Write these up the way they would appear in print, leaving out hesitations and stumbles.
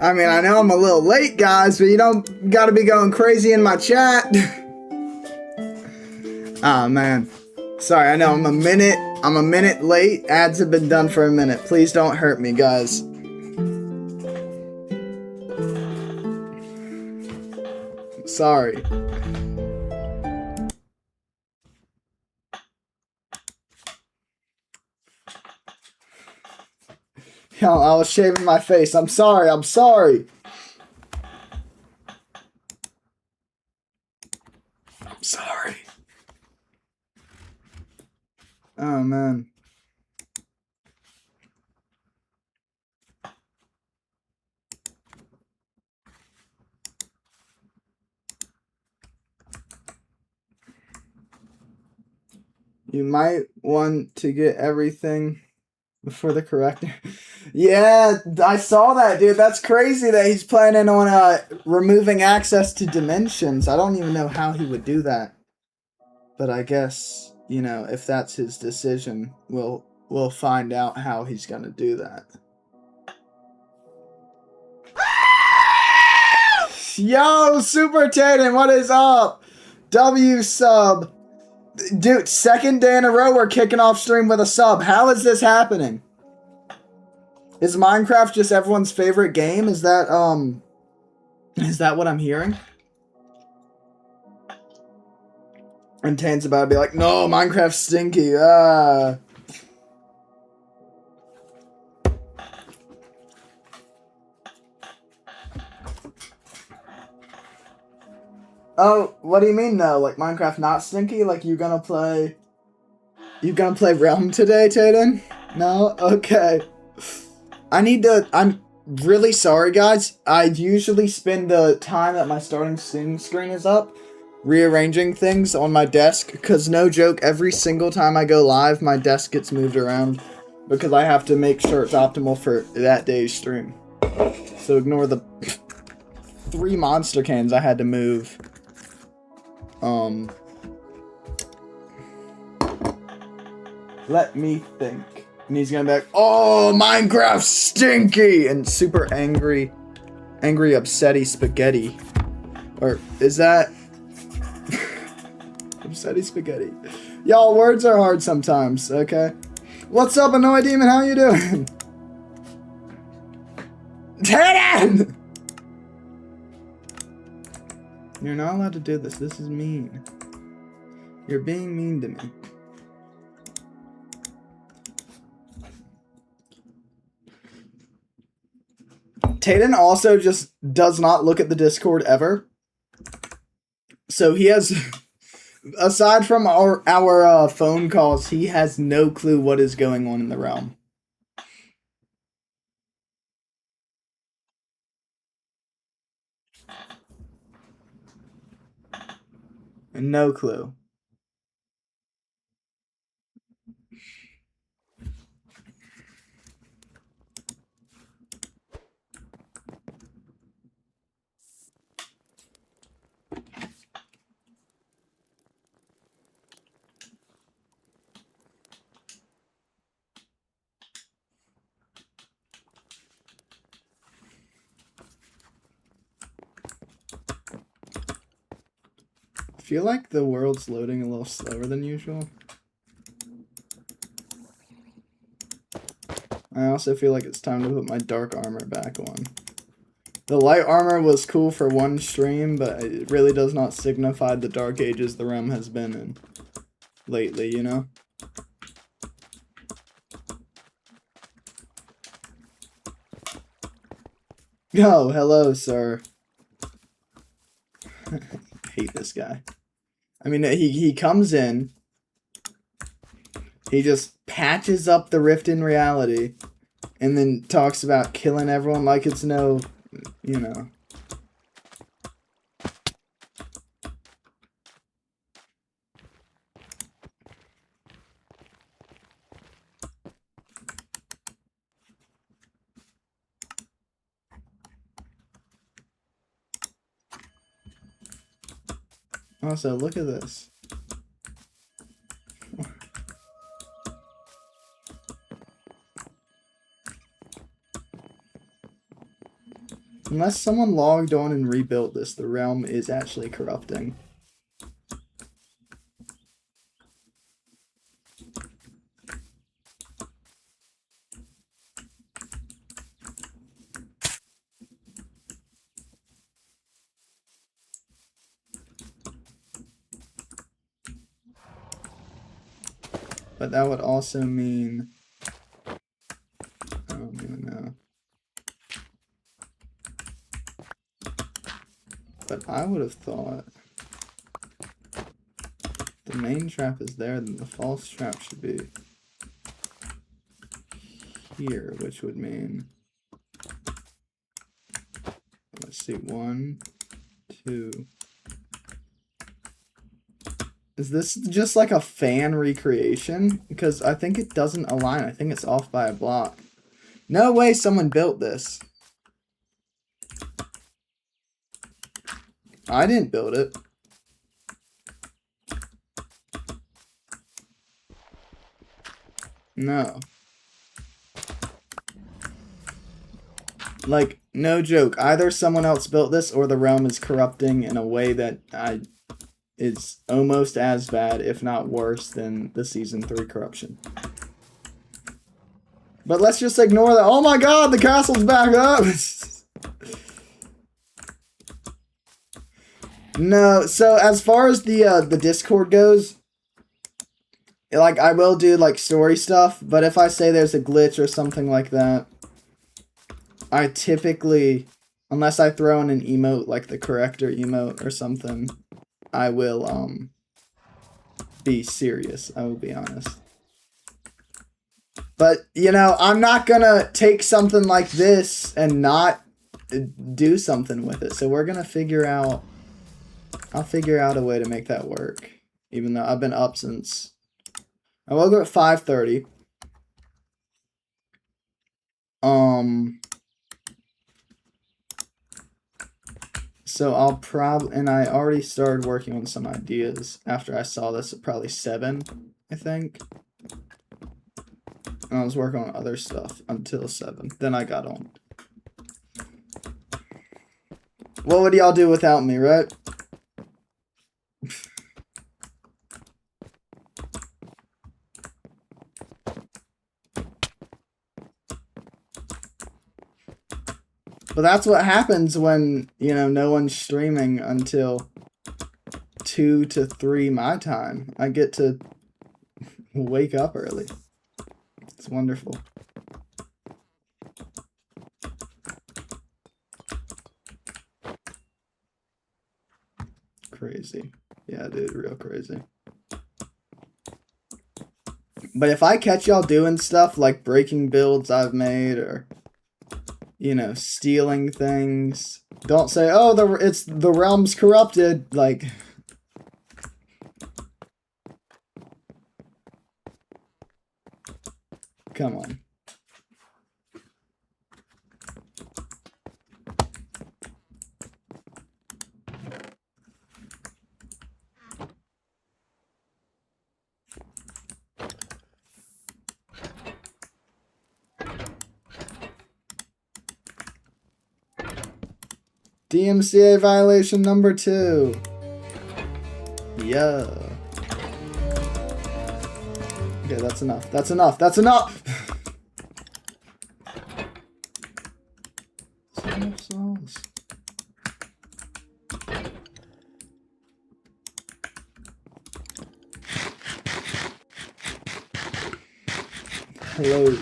I mean, I know I'm a little late, guys, but you don't gotta be going crazy in my chat. Oh, man. Sorry, I know I'm a minute late. Ads have been done for a minute. Please don't hurt me, guys. Sorry. Yo, I was shaving my face. I'm sorry. I'm sorry. I'm sorry. Oh, man. You might want to get everything before the corrector. Yeah, I saw that, dude. That's crazy that he's planning on removing access to dimensions. I don't even know how he would do that. But I guess, you know, if that's his decision, we'll find out how he's gonna do that. Yo, Super Tatum, what is up? W sub. Dude, second day in a row we're kicking off stream with a sub. How is this happening? Is Minecraft just everyone's favorite game? Is that what I'm hearing? And Tane's about to be like, no, Minecraft's stinky. Oh, what do you mean though? Like Minecraft not stinky? Like you gonna play Realm today, Tatum? No? Okay. I'm really sorry, guys. I usually spend the time that my starting screen is up rearranging things on my desk, because no joke, every single time I go live, my desk gets moved around because I have to make sure it's optimal for that day's stream. So ignore the 3 monster cans I had to move. Let me think. And he's gonna be like, oh, Minecraft stinky! And super angry, upsetty spaghetti. Or is that... upsetty spaghetti. Y'all, words are hard sometimes, okay? What's up, Annoy Demon? How you doing? Tatum! You're not allowed to do this. This is mean. You're being mean to me. Tatum also just does not look at the Discord ever. So he has, aside from our phone calls, he has no clue what is going on in the realm. No clue. I feel like the world's loading a little slower than usual. I also feel like it's time to put my dark armor back on. The light armor was cool for one stream, but it really does not signify the dark ages the realm has been in lately, you know? Oh, hello, sir. I hate this guy. I mean, he comes in, he just patches up the rift in reality, and then talks about killing everyone like it's no, you know. Also, look at this. Unless someone logged on and rebuilt this, the realm is actually corrupting. But that would also mean... I don't even know. But I would have thought... the main trap is there, then the false trap should be... here, which would mean... let's see, 1, 2... Is this just like a fan recreation? Because I think it doesn't align. I think it's off by a block. No way someone built this. I didn't build it. No. Like, no joke. Either someone else built this or the realm is corrupting in a way that is almost as bad, if not worse, than the Season 3 corruption. But let's just ignore that. Oh my god, the castle's back up! No, so as far as the Discord goes, like, I will do, like, story stuff, but if I say there's a glitch or something like that, I typically, unless I throw in an emote, like the corrector emote or something, I will, be serious. I will be honest. But, you know, I'm not gonna take something like this and not do something with it. So we're gonna figure out... I'll figure out a way to make that work. Even though I've been up since... I woke up at 5:30. So I'll probably... and I already started working on some ideas after I saw this at probably 7, I think. And I was working on other stuff until 7. Then I got on. What would y'all do without me, right? But that's what happens when, you know, no one's streaming until 2 to 3 my time. I get to wake up early. It's wonderful. Crazy. Yeah, dude, real crazy. But if I catch y'all doing stuff like breaking builds I've made or, you know, stealing things, don't say, oh, the realm's corrupted. Like, come on. DMCA violation number 2. Yeah. Okay, that's enough. That's enough. That's enough! Hello.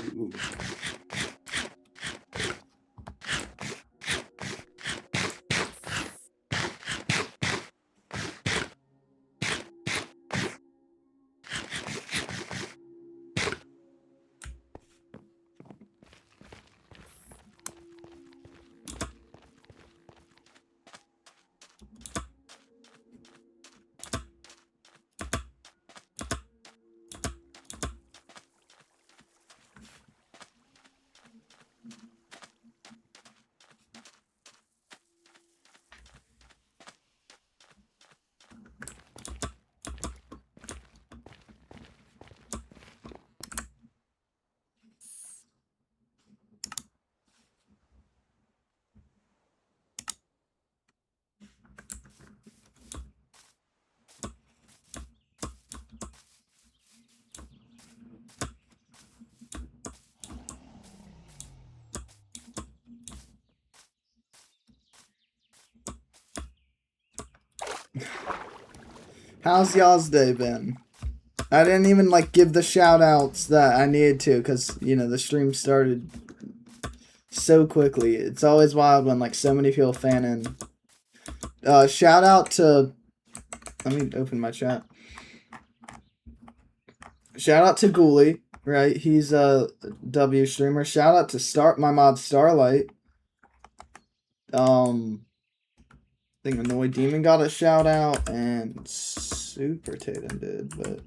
How's y'all's day been? I didn't even like give the shout outs that I needed to because, you know, the stream started so quickly. It's always wild when like so many people fan in. Shout out to, let me open my chat. Shout out to Ghoulie, right? He's a W streamer. Shout out to my mod Starlight. I think Annoyed Demon got a shout out and Super Tatum did, but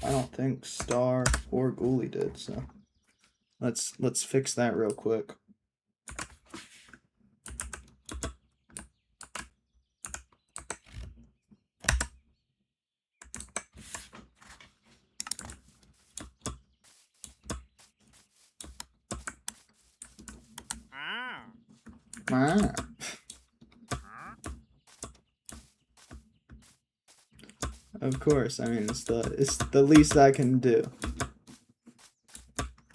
I don't think Star or Ghoulie did, so let's fix that real quick. Ah. Of course, I mean it's the least I can do.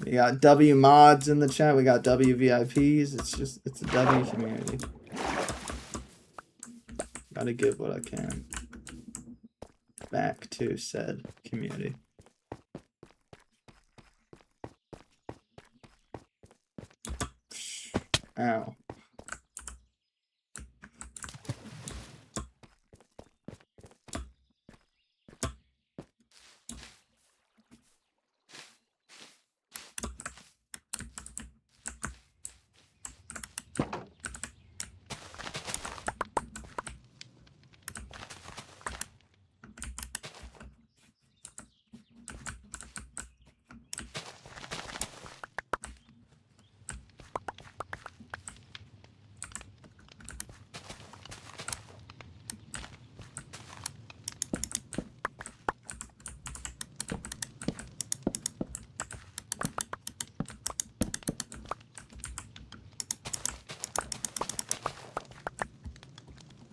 We got W mods in the chat, we got W VIPs, it's a W community. Gotta give what I can back to said community. Ow.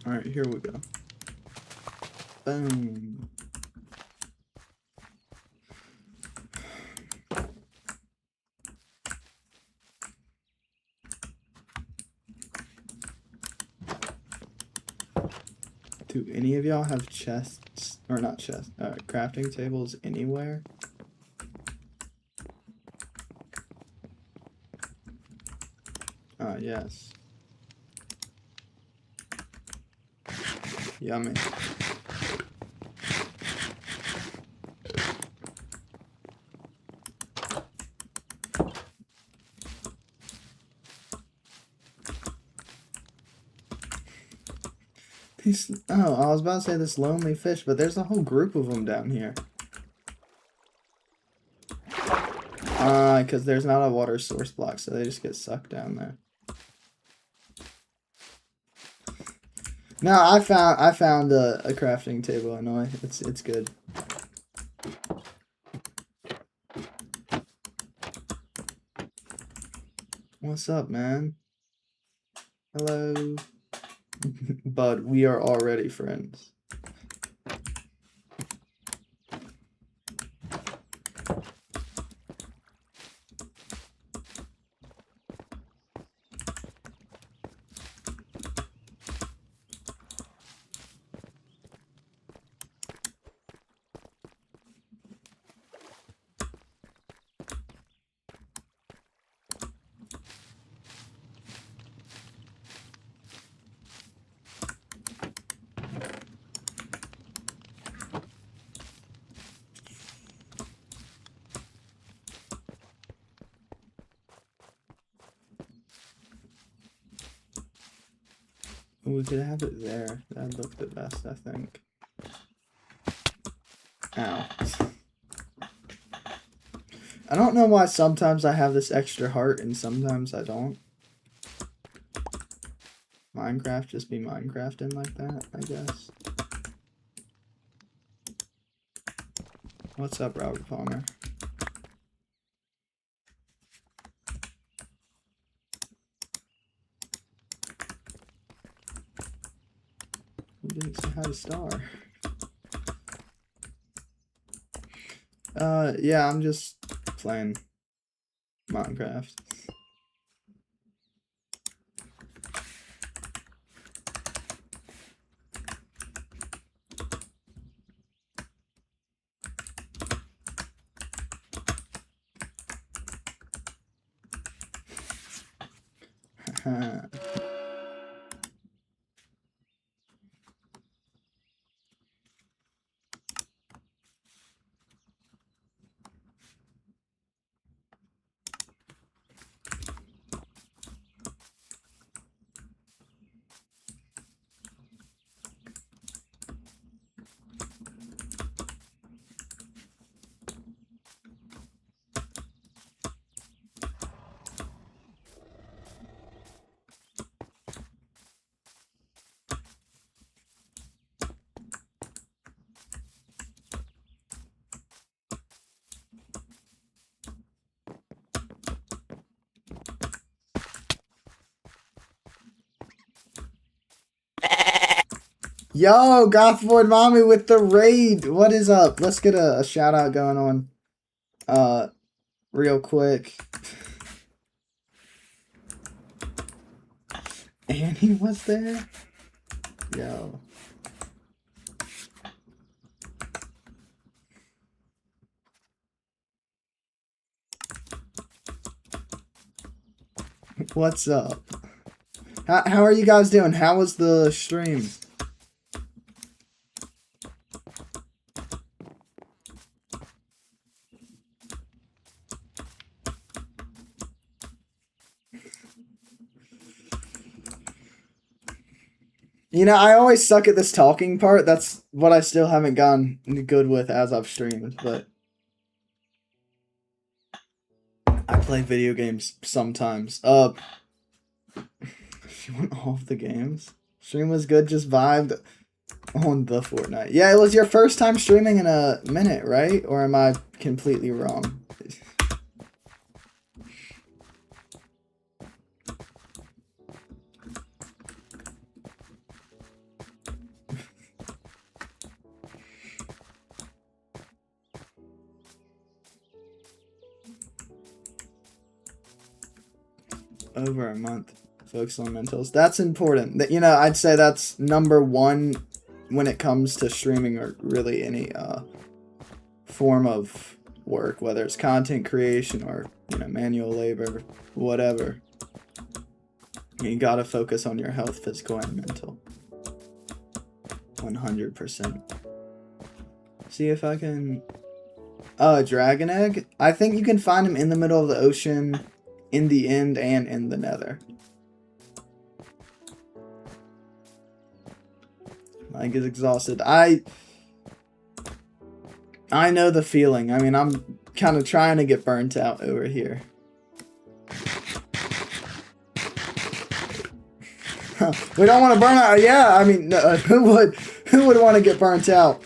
Alright, here we go. Boom. Do any of y'all have chests, or not chests, crafting tables anywhere? Yes. Yummy. Oh, I was about to say this lonely fish, but there's a whole group of them down here. Because there's not a water source block, so they just get sucked down there. No, I found a crafting table. I know it's good. What's up, man? Hello. Bud, we are already friends. We could have it there. That'd look the best, I think. Ow. I don't know why sometimes I have this extra heart and sometimes I don't. Minecraft just be Minecrafting like that, I guess. What's up, Robert Palmer? Who didn't say hi to Star? Yeah, I'm just playing Minecraft. Yo, Gothvoid Mommy with the raid. What is up? Let's get a shout out going on. Real quick. Annie was there? Yo. What's up? How are you guys doing? How was the stream? You know, I always suck at this talking part. That's what I still haven't gotten good with as I've streamed, but I play video games sometimes. If you want all of the games? Stream was good, just vibed on the Fortnite. Yeah, it was your first time streaming in a minute, right? Or am I completely wrong? Over a month. Focus on mentals. That's important. You know, I'd say that's number one when it comes to streaming or really any form of work, whether it's content creation or, you know, manual labor, whatever. You gotta focus on your health, physical and mental. 100%. See if I can... Dragon Egg? I think you can find him in the middle of the ocean, in the end, and in the nether. Like, is exhausted. I know the feeling. I mean, I'm kind of trying to get burnt out over here. We don't want to burn out. Yeah, I mean, who would want to get burnt out?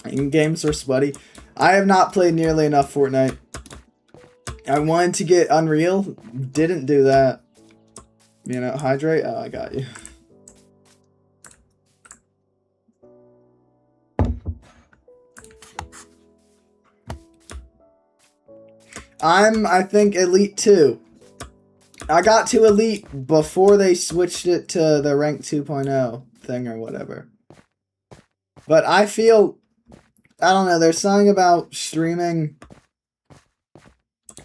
And games are sweaty. I have not played nearly enough Fortnite. I wanted to get Unreal. Didn't do that. You know, hydrate. Oh, I got you. I think, Elite 2. I got to Elite before they switched it to the Rank 2.0 thing or whatever. But I feel... I don't know, there's something about streaming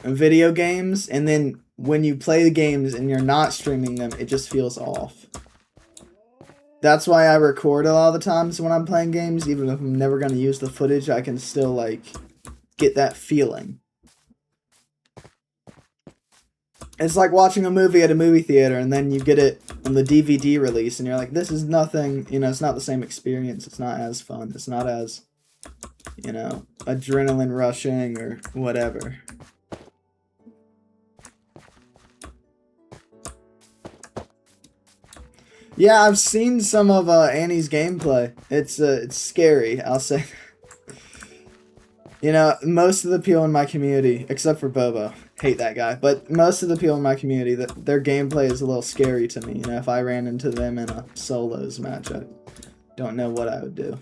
video games, and then when you play the games and you're not streaming them, it just feels off. That's why I record a lot of the times when I'm playing games, even if I'm never going to use the footage, I can still, like, get that feeling. It's like watching a movie at a movie theater, and then you get it on the DVD release, and you're like, this is nothing, you know, it's not the same experience, it's not as fun, it's not as... you know, adrenaline rushing or whatever. Yeah, I've seen some of Annie's gameplay. It's scary, I'll say. You know, most of the people in my community, except for Bobo, hate that guy, but most of the people in my community, their gameplay is a little scary to me. You know, if I ran into them in a solos match, I don't know what I would do.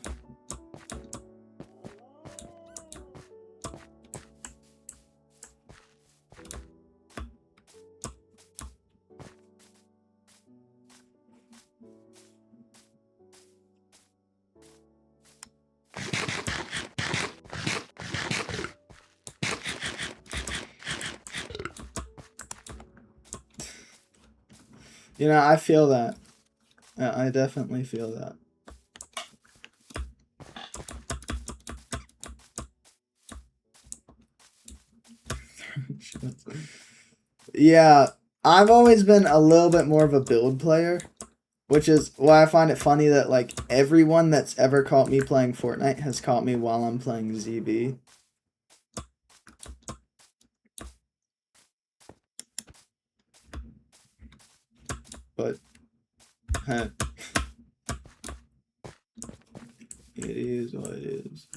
You know, I feel that. Yeah, I definitely feel that. Yeah, I've always been a little bit more of a build player, which is why I find it funny that like everyone that's ever caught me playing Fortnite has caught me while I'm playing ZB. But it is what it is.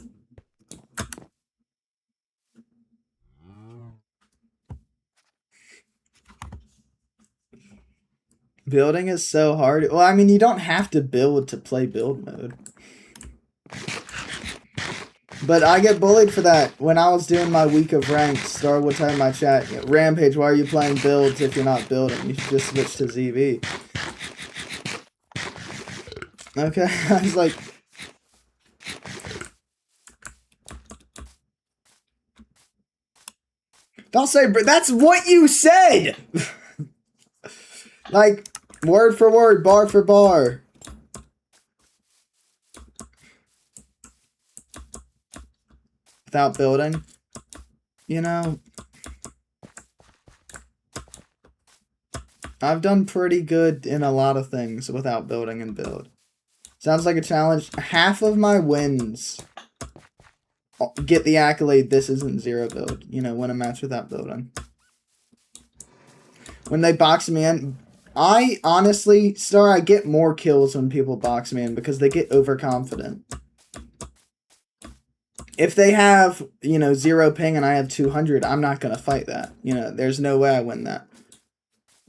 Building is so hard. Well, I mean, you don't have to build to play build mode. But I get bullied for that. When I was doing my week of ranks, Star would tell in my chat, Rampage, why are you playing builds if you're not building? You should just switch to ZB. Okay, I was like... Don't say, that's what you said! Like, word for word, bar for bar. Without building. You know... I've done pretty good in a lot of things without building and build. Sounds like a challenge. Half of my wins get the accolade, this isn't zero build. You know, win a match without building. When they box me in, I honestly, Star, I get more kills when people box me in because they get overconfident. If they have, you know, 0 ping and I have 200, I'm not going to fight that. You know, there's no way I win that.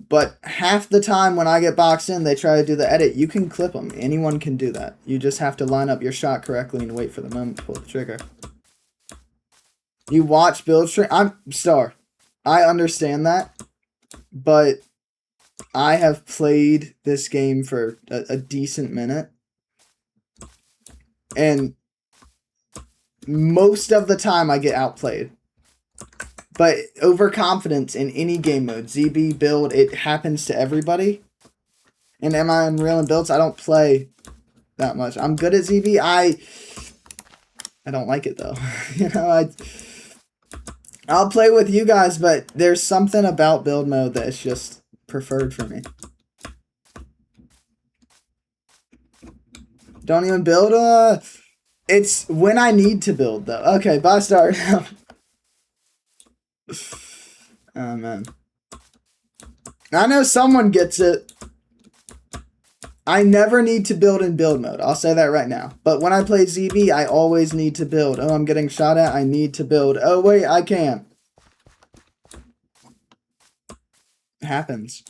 But half the time when I get boxed in, they try to do the edit. You can clip them. Anyone can do that. You just have to line up your shot correctly and wait for the moment to pull the trigger. You watch build stream. I'm Star. I understand that. But I have played this game for a decent minute. And most of the time I get outplayed. But overconfidence in any game mode, ZB, build, it happens to everybody. And am I Unreal in builds? I don't play that much. I'm good at ZB. I don't like it though. You know, I'll play with you guys, but there's something about build mode that is just preferred for me. Don't even build? It's when I need to build though. Okay, bye Star. Oh man. I know someone gets it. I never need to build in build mode. I'll say that right now. But when I play ZB, I always need to build. Oh, I'm getting shot at. I need to build. Oh, wait, I can't. It happens.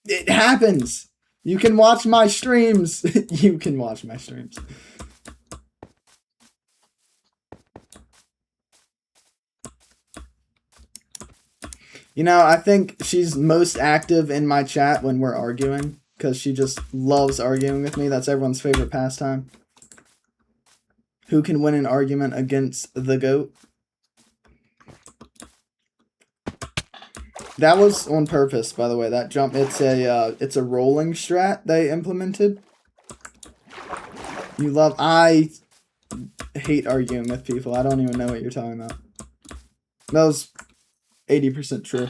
It happens. You can watch my streams. You can watch my streams. You know, I think she's most active in my chat when we're arguing, because she just loves arguing with me. That's everyone's favorite pastime. Who can win an argument against the GOAT? That was on purpose, by the way. That jump, it's a rolling strat they implemented. I hate arguing with people. I don't even know what you're talking about. That was 80% true.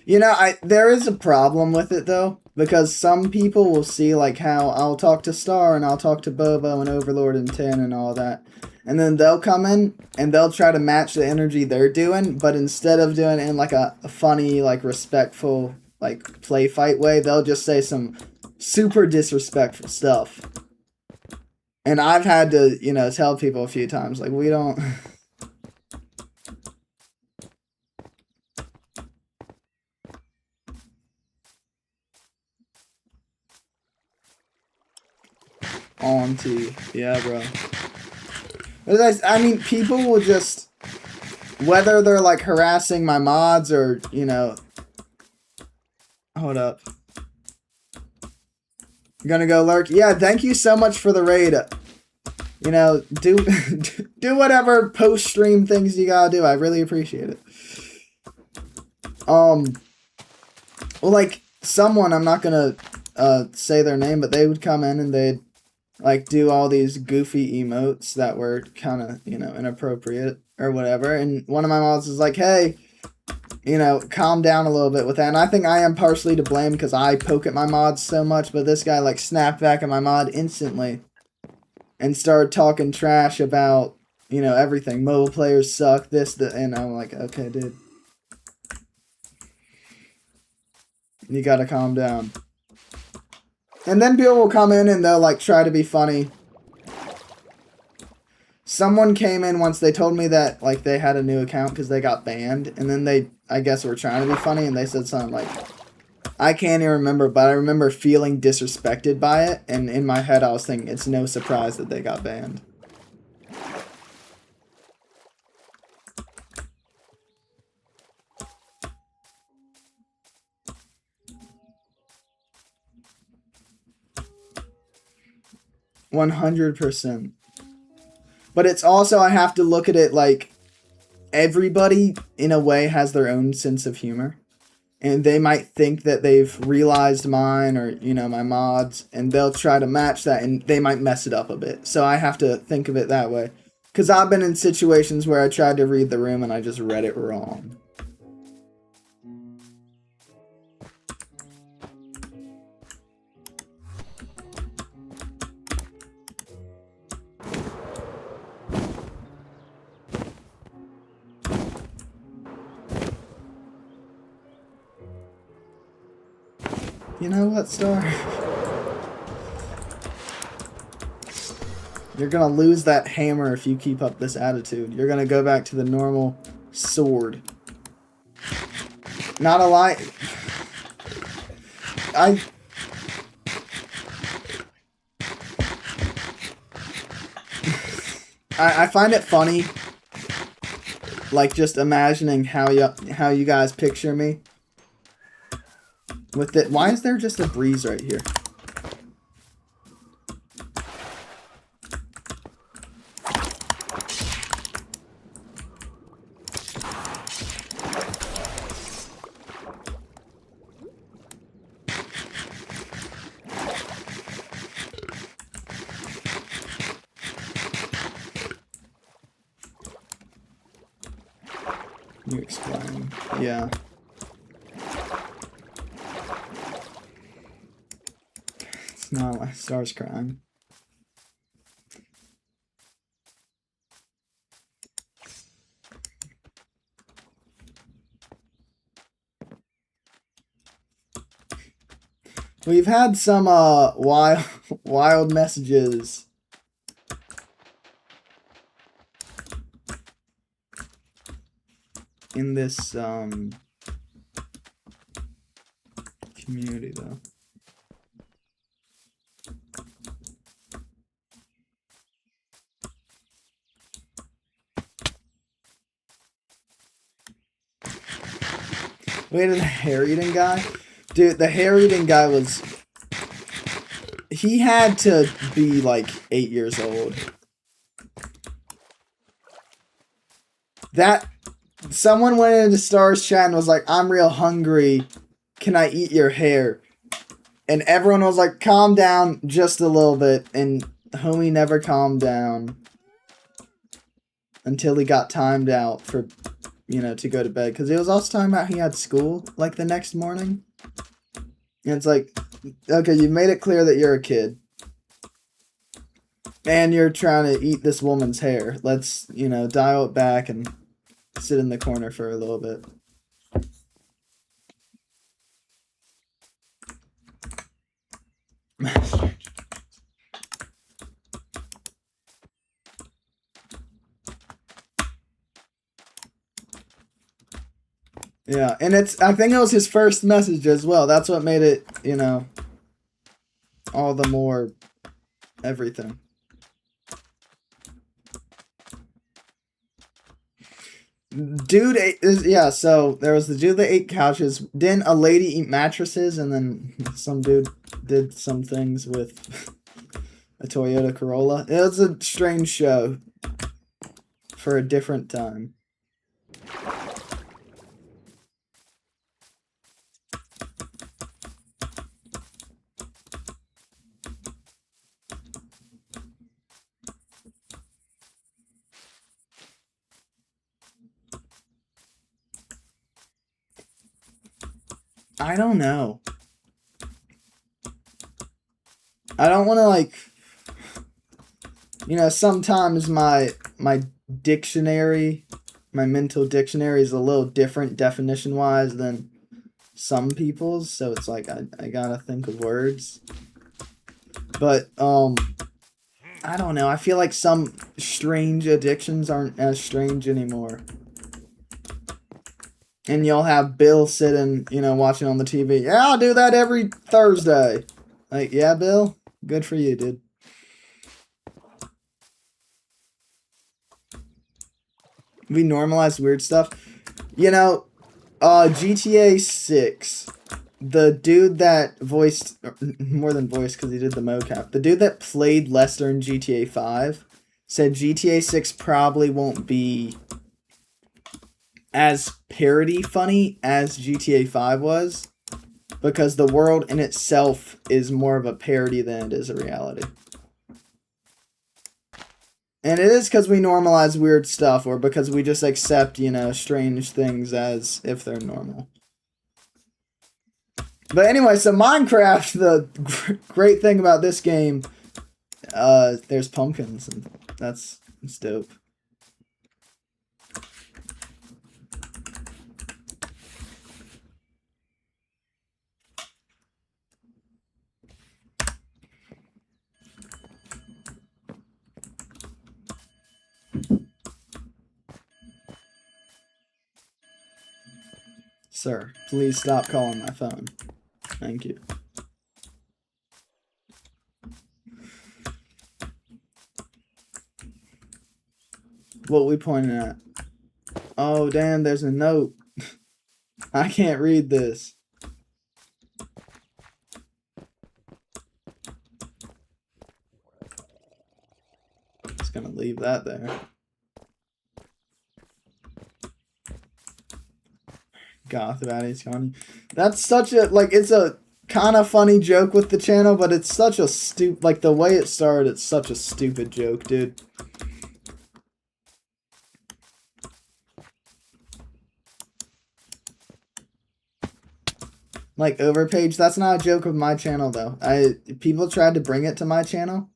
You know, there is a problem with it though, because some people will see like how I'll talk to Star and I'll talk to Bobo and Overlord and Tin and all that. And then they'll come in and they'll try to match the energy they're doing, but instead of doing it in like a funny, like respectful, like play fight way, they'll just say some super disrespectful stuff. And I've had to, you know, tell people a few times, like, we don't... Auntie. Yeah, bro. I mean, people will just, whether they're like harassing my mods or, you know, Hold up. I'm gonna go lurk. Yeah, thank you so much for the raid. You know, do do whatever post-stream things you gotta do. I really appreciate it. Well, like, someone, I'm not gonna say their name, but they would come in and they'd, like, do all these goofy emotes that were kind of, you know, inappropriate or whatever. And one of my mods was like, hey, you know, calm down a little bit with that. And I think I am partially to blame because I poke at my mods so much, but this guy, like, snapped back at my mod instantly and started talking trash about, you know, everything. Mobile players suck, and I'm like, okay, dude. You gotta calm down. And then people will come in and they'll, like, try to be funny. Someone came in once, they told me that, like, they had a new account because they got banned. And then they, I guess, were trying to be funny and they said something like, I can't even remember, but I remember feeling disrespected by it. And in my head, I was thinking, it's no surprise that they got banned. $100%. But it's also, I have to look at it like everybody, in a way, has their own sense of humor. And they might think that they've realized mine or, you know, my mods, and they'll try to match that, and they might mess it up a bit. So I have to think of it that way. Because I've been in situations where I tried to read the room and I just read it wrong. You know what, Star? You're gonna lose that hammer if you keep up this attitude. You're gonna go back to the normal sword. Not a lie. I find it funny, like, just imagining how you guys picture me. With it, why is there just a breeze right here? You explain. Yeah. It's not like Star's crying. We've had some wild messages. In this community though. Wait, the hair eating guy? Dude, the hair eating guy was... He had to be like 8 years old. Someone went into Star's chat and was like, I'm real hungry. Can I eat your hair? And everyone was like, calm down just a little bit. And homie never calmed down. Until he got timed out for, you know, to go to bed. Because he was also talking about he had school, like, the next morning. And it's like, okay, you've made it clear that you're a kid. And you're trying to eat this woman's hair. Let's, you know, dial it back and sit in the corner for a little bit. Yeah, and I think it was his first message as well. That's what made it, you know, all the more everything. Dude ate, yeah, so there was the dude that ate couches. Then a lady eat mattresses, and then some dude did some things with a Toyota Corolla. It was a strange show for a different time. I don't know. I don't want to, like, you know, sometimes my dictionary, my mental dictionary is a little different definition-wise than some people's, so it's like I gotta think of words. But, I don't know. I feel like some strange addictions aren't as strange anymore. And you'll have Bill sitting, you know, watching on the TV. Yeah, I'll do that every Thursday. Like, yeah, Bill? Good for you, dude. We normalized weird stuff. You know, GTA 6, the dude that voiced, more than voiced because he did the mocap, the dude that played Lester in GTA 5 said GTA 6 probably won't be as parody funny as GTA 5 was, because the world in itself is more of a parody than it is a reality. And it is because we normalize weird stuff, or because we just accept, you know, strange things as if they're normal. But anyway, so Minecraft, the great thing about this game, there's pumpkins, and that's dope. Sir, please stop calling my phone. Thank you. What we pointing at? Oh, damn, there's a note. I can't read this. Just gonna leave that there. Goth Baddies Connie. That's such a, like, it's a kind of funny joke with the channel, but it's such a like, the way it started, it's such a stupid joke, dude. Like, Overpage, that's not a joke of my channel, though. People tried to bring it to my channel.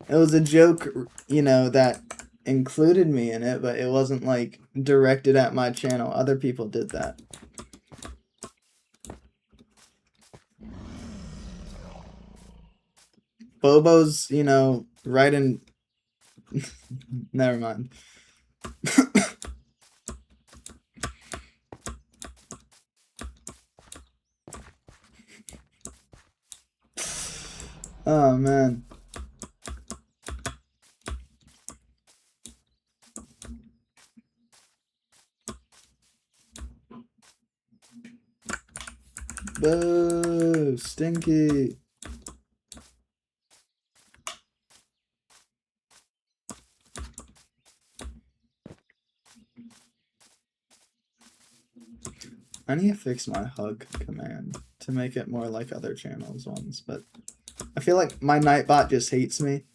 It was a joke, you know, that included me in it, but it wasn't, like, directed at my channel. Other people did that. Bobo's, you know, right in... Never mind. Oh, man. Boo! Stinky! I need to fix my hug command to make it more like other channels ones, but I feel like my Nightbot just hates me.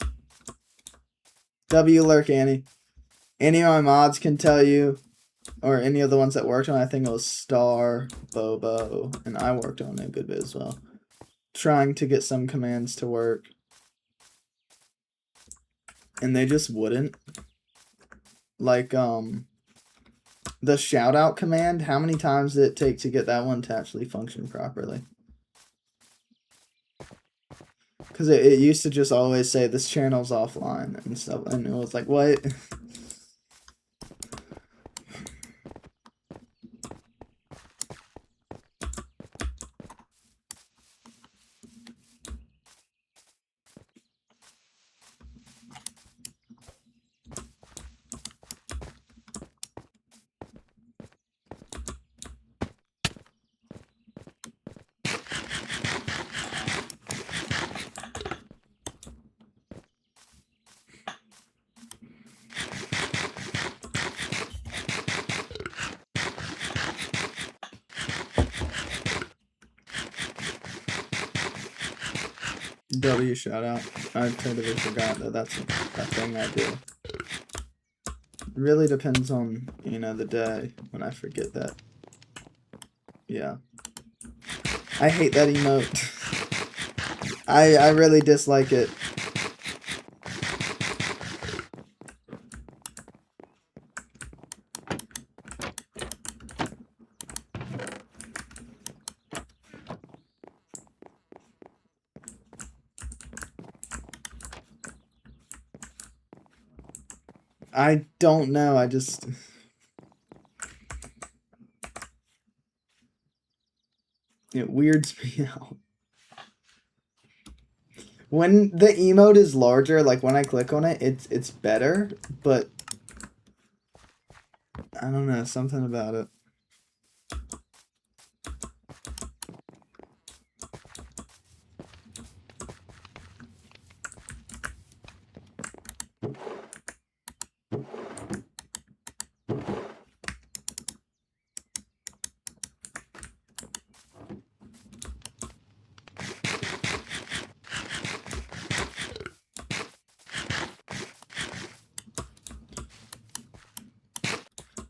W Lurk Annie. Any of my mods can tell you, or any of the ones that worked on, I think it was Star, Bobo, and I worked on it a good bit as well. Trying to get some commands to work. And they just wouldn't. Like, the shout out command, how many times did it take to get that one to actually function properly? Because it used to just always say this channel's offline and stuff, and it was like, what? W shout out. I totally forgot that that's a thing I do. Really depends on, you know, the day when I forget that. Yeah. I hate that emote. I really dislike it. I don't know, I just... It weirds me out. When the emote is larger, like when I click on it, it's better, but... I don't know, something about it.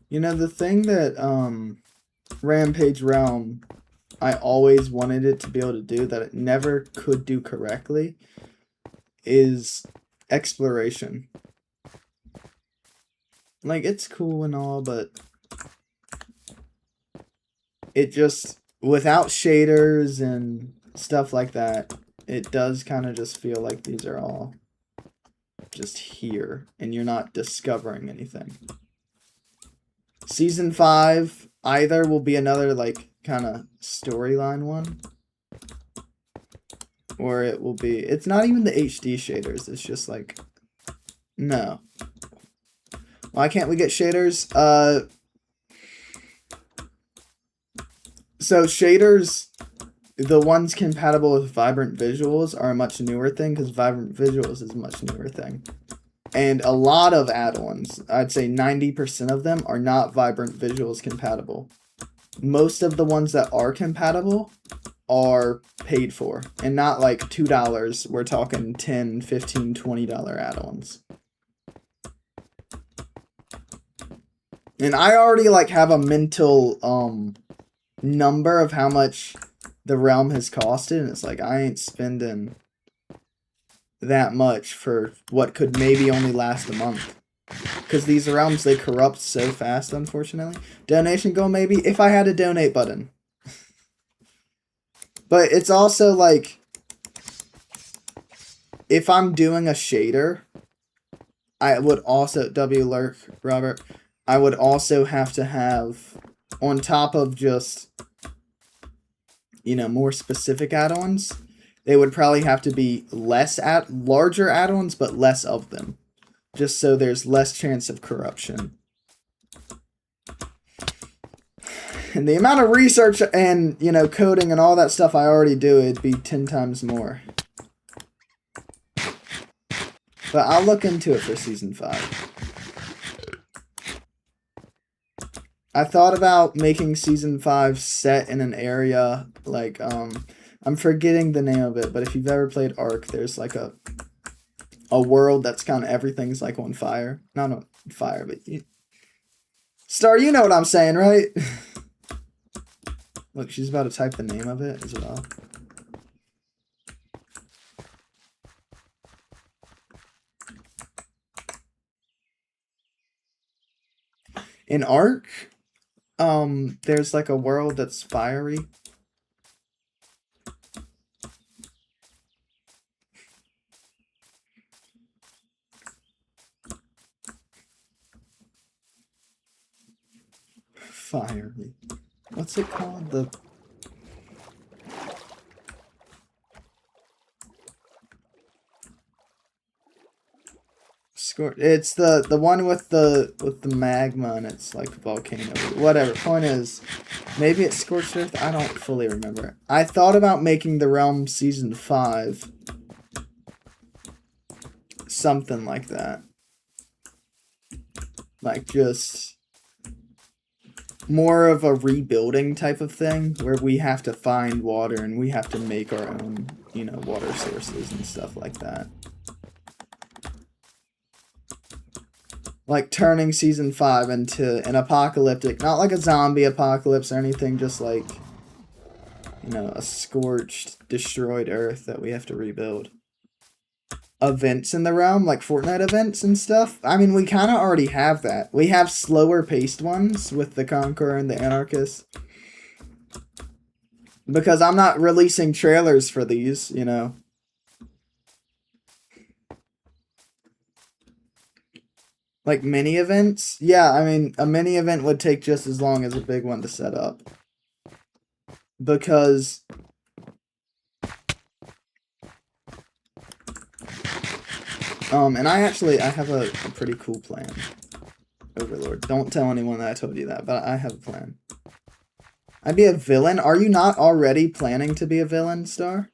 You know, the thing that Rampage Realm, I always wanted it to be able to do that it never could do correctly, is exploration. Like, it's cool and all, but it just, without shaders and stuff like that, it does kind of just feel like these are all just here, and you're not discovering anything. Season 5 either will be another, like, kind of storyline one, or it will be... It's not even the HD shaders, it's just like... No. Why can't we get shaders? So shaders, the ones compatible with Vibrant Visuals are a much newer thing, because Vibrant Visuals is a much newer thing. And a lot of add-ons, I'd say 90% of them, are not Vibrant Visuals compatible. Most of the ones that are compatible are paid for. And not like $2. We're talking $10, $15, $20 add-ons. And I already like have a mental number of how much the realm has costed. And it's like, I ain't spending that much for what could maybe only last a month, because these realms, they corrupt so fast, unfortunately. Donation goal, maybe, if I had a donate button. But it's also like, if I'm doing a shader, I would also, W lurk, Robert, I would also have to have, on top of just, you know, more specific add-ons, they would probably have to be larger add-ons, but less of them. Just so there's less chance of corruption. And the amount of research and, you know, coding and all that stuff I already do, it'd be 10 times more. But I'll look into it for Season 5. I thought about making Season 5 set in an area, like, I'm forgetting the name of it, but if you've ever played Ark, there's like a world that's kind of everything's like on fire. Not on fire, but... Star, you know what I'm saying, right? Look, she's about to type the name of it as well. In Ark, there's like a world that's fiery. Fiery. What's it called? The... It's the one with the magma, and it's like volcano. Whatever. Point is, maybe it's Scorched Earth. I don't fully remember. I thought about making the Realm Season 5 something like that. Like just more of a rebuilding type of thing, where we have to find water and we have to make our own you know, water sources and stuff like that. Like turning season 5 into an apocalyptic, not like a zombie apocalypse or anything, just like, you know, a scorched, destroyed Earth that we have to rebuild. Events in the realm, like Fortnite events and stuff. I mean, we kind of already have that. We have slower paced ones with the Conqueror and the Anarchist. Because I'm not releasing trailers for these, you know. Like mini events? Yeah, I mean, a mini event would take just as long as a big one to set up. Because... and I have a pretty cool plan. Overlord. Don't tell anyone that I told you that, but I have a plan. I'd be a villain? Are you not already planning to be a villain, Star?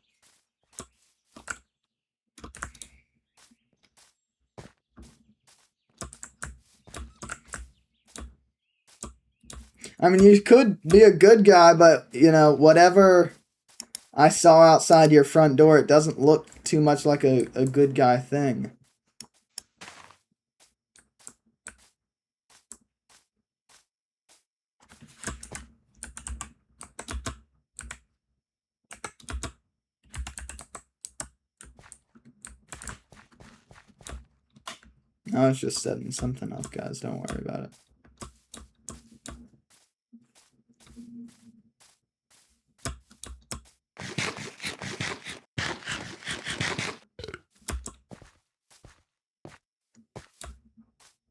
I mean, you could be a good guy, but, you know, whatever I saw outside your front door, it doesn't look too much like a good guy thing. I was just setting something up, guys. Don't worry about it.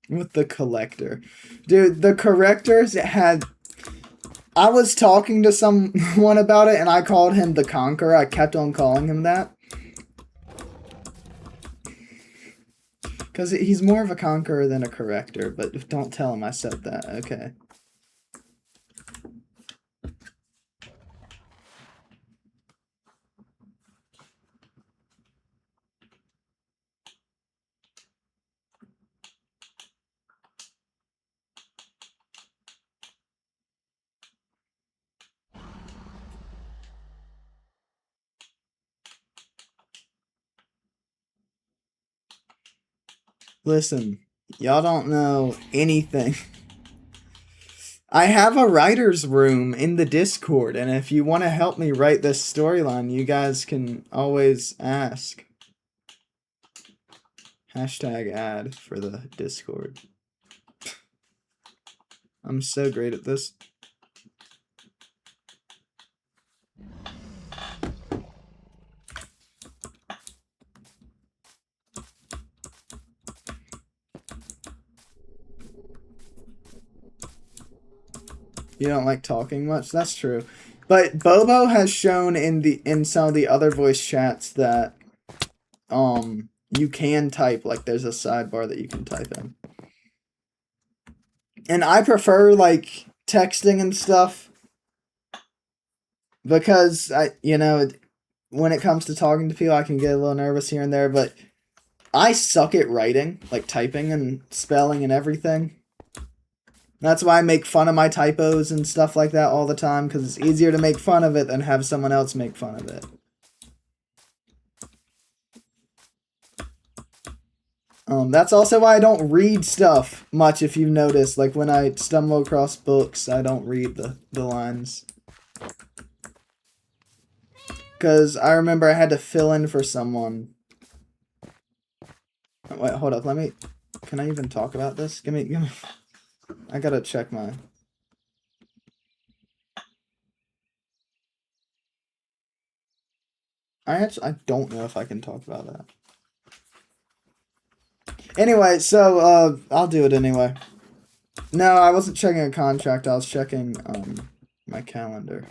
With the collector. Dude, the correctors had... I was talking to someone about it, and I called him the Conqueror. I kept on calling him that. Because he's more of a conqueror than a corrector, but don't tell him I said that, okay. Listen, y'all don't know anything. I have a writer's room in the Discord, and if you want to help me write this storyline, you guys can always ask. Hashtag ad for the Discord. I'm so great at this. You don't like talking much? That's true. But Bobo has shown in some of the other voice chats that you can type, like there's a sidebar that you can type in. And I prefer like texting and stuff because you know, when it comes to talking to people, I can get a little nervous here and there, but I suck at writing, like typing and spelling and everything. That's why I make fun of my typos and stuff like that all the time, because it's easier to make fun of it than have someone else make fun of it. That's also why I don't read stuff much, if you've noticed. Like, when I stumble across books, I don't read the lines. Because I remember I had to fill in for someone. Wait, hold up, can I even talk about this? Give me... I gotta check my... I don't know if I can talk about that. Anyway, so, I'll do it anyway. No, I wasn't checking a contract, I was checking, my calendar.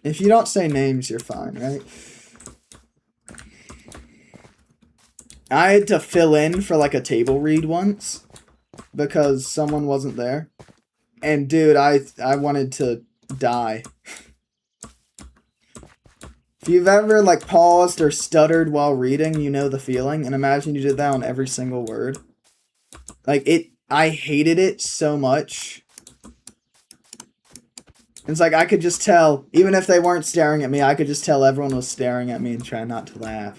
If you don't say names, you're fine, right? I had to fill in for, like, a table read once, because someone wasn't there. And, dude, I wanted to die. If you've ever, like, paused or stuttered while reading, you know the feeling. And imagine you did that on every single word. Like, I hated it so much. It's like I could just tell, even if they weren't staring at me, I could just tell everyone was staring at me and try not to laugh.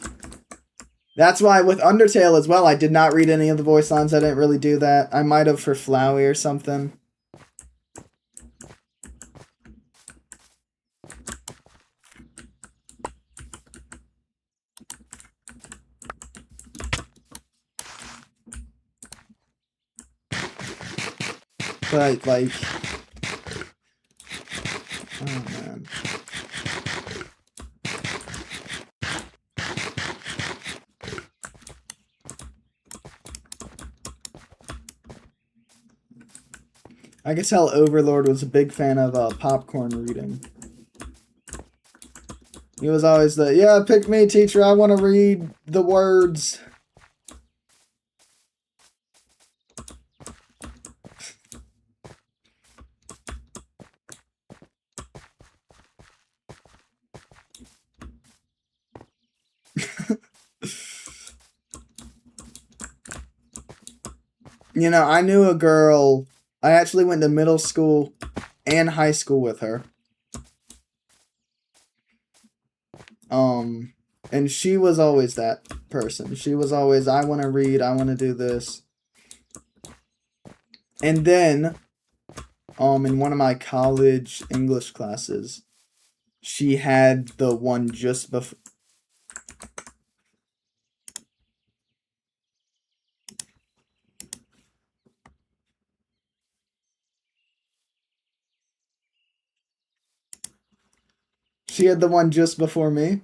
That's why with Undertale as well, I did not read any of the voice lines. I didn't really do that. I might have for Flowey or something. But, like... Oh, man. I could tell Overlord was a big fan of popcorn reading. He was always the, yeah, pick me, teacher, I want to read the words. You know, I knew a girl, I actually went to middle school and high school with her. And she was always that person. She was always, I want to read, I want to do this. And then, in one of my college English classes, she had the one just before. She had the one just before me.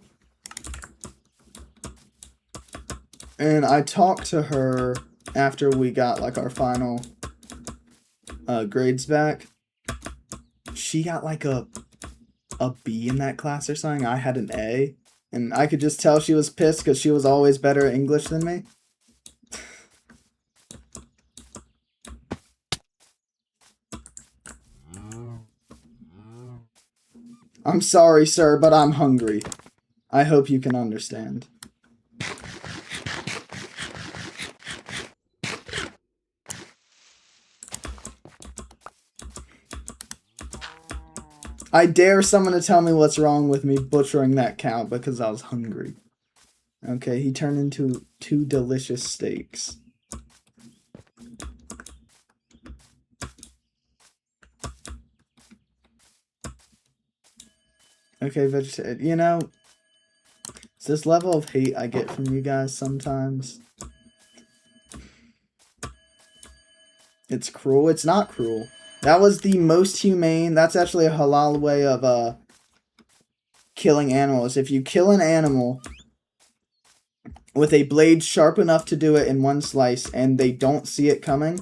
And I talked to her after we got, like, our final grades back. She got, like, a B in that class or something. I had an A. And I could just tell she was pissed because she was always better at English than me. I'm sorry, sir, but I'm hungry. I hope you can understand. I dare someone to tell me what's wrong with me butchering that cow because I was hungry. Okay, he turned into 2 delicious steaks. Okay, vegetarian. You know, it's this level of hate I get from you guys sometimes. It's cruel. It's not cruel. That was the most humane. That's actually a halal way of killing animals. If you kill an animal with a blade sharp enough to do it in one slice and they don't see it coming,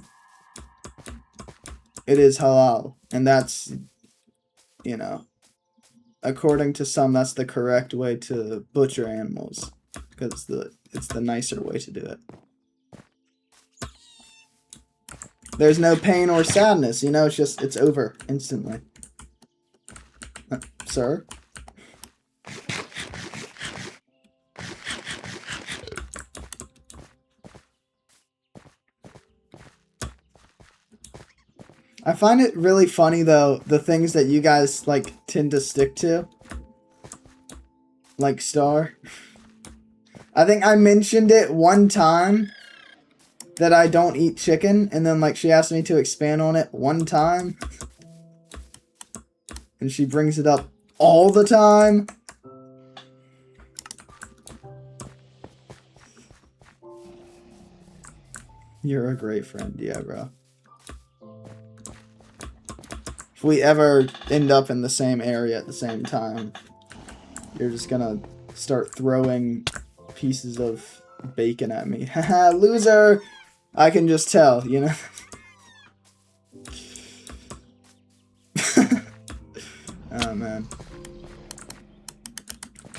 it is halal. And that's, you know, according to some, that's the correct way to butcher animals. Because it's the nicer way to do it. There's no pain or sadness, you know, it's over instantly. Sir? I find it really funny, though, the things that you guys, like, tend to stick to. Like Star. I think I mentioned it one time that I don't eat chicken, and then, like, she asked me to expand on it one time. And she brings it up all the time. You're a great friend, yeah, bro. If we ever end up in the same area at the same time, you're just gonna start throwing pieces of bacon at me. Haha, loser! I can just tell, you know? Oh, man.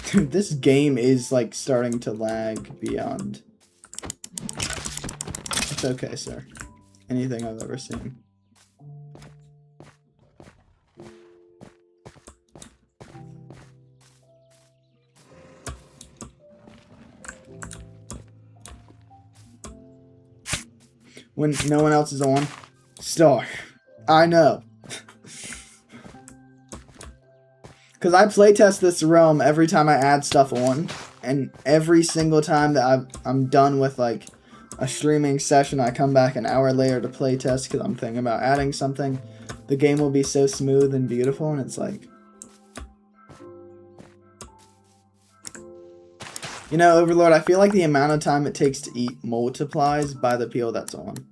Dude, this game is, like, starting to lag beyond. It's okay, sir. Anything I've ever seen. When no one else is on. Star. I know. Because I playtest this realm every time I add stuff on, and every single time that I'm done with like a streaming session, I come back an hour later to playtest because I'm thinking about adding something. The game will be so smooth and beautiful, and it's like, you know, Overlord, I feel like the amount of time it takes to eat multiplies by the peel that's on.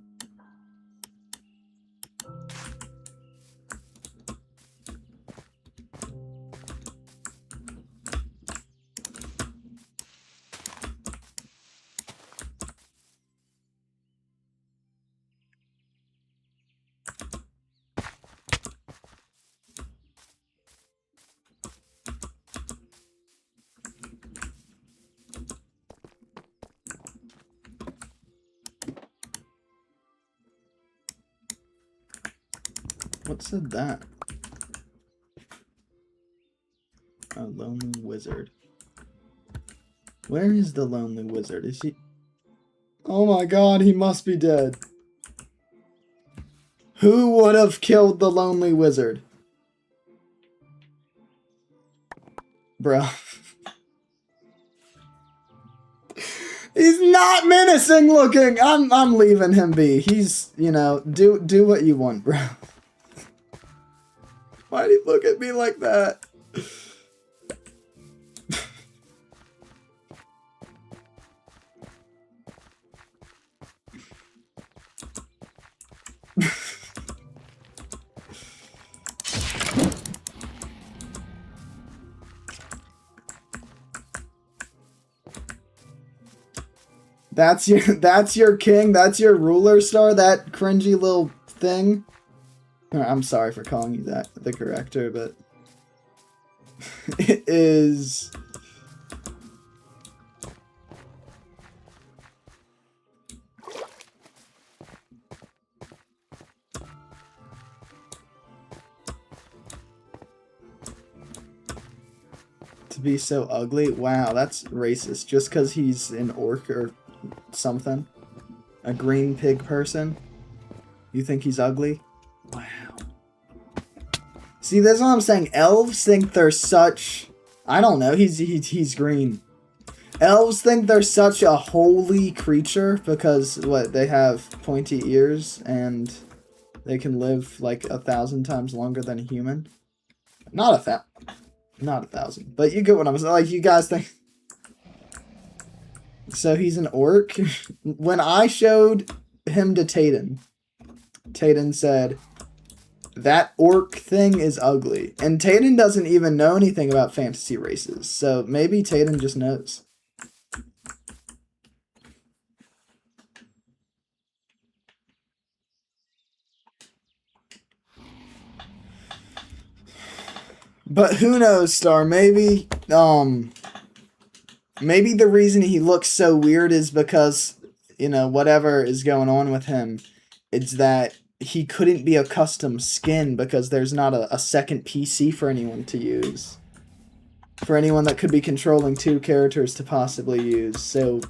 What said that? A lonely wizard. Where is the lonely wizard? Is he... Oh my god, he must be dead. Who would have killed the lonely wizard? Bro. He's not menacing looking! I'm leaving him be. He's, you know, do what you want, bro. Why'd he look at me like that? That's your king, that's your ruler star, that cringy little thing. I'm sorry for calling you that, the corrector, but it is. To be so ugly? Wow, that's racist. Just because he's an orc or something? A green pig person? You think he's ugly? Wow. See, that's what I'm saying. Elves think they're such... I don't know. He's green. Elves think they're such a holy creature because, what, they have pointy ears and they can live like 1,000 times longer than a human. Not 1,000. But you get what I'm saying. Like, you guys think... So he's an orc? When I showed him to Tayden, Tayden said, that orc thing is ugly. And Tayden doesn't even know anything about fantasy races. So maybe Tayden just knows. But who knows, Star? Maybe the reason he looks so weird is because, you know, whatever is going on with him, it's that he couldn't be a custom skin because there's not a second PC for anyone to use. For anyone that could be controlling 2 characters to possibly use. So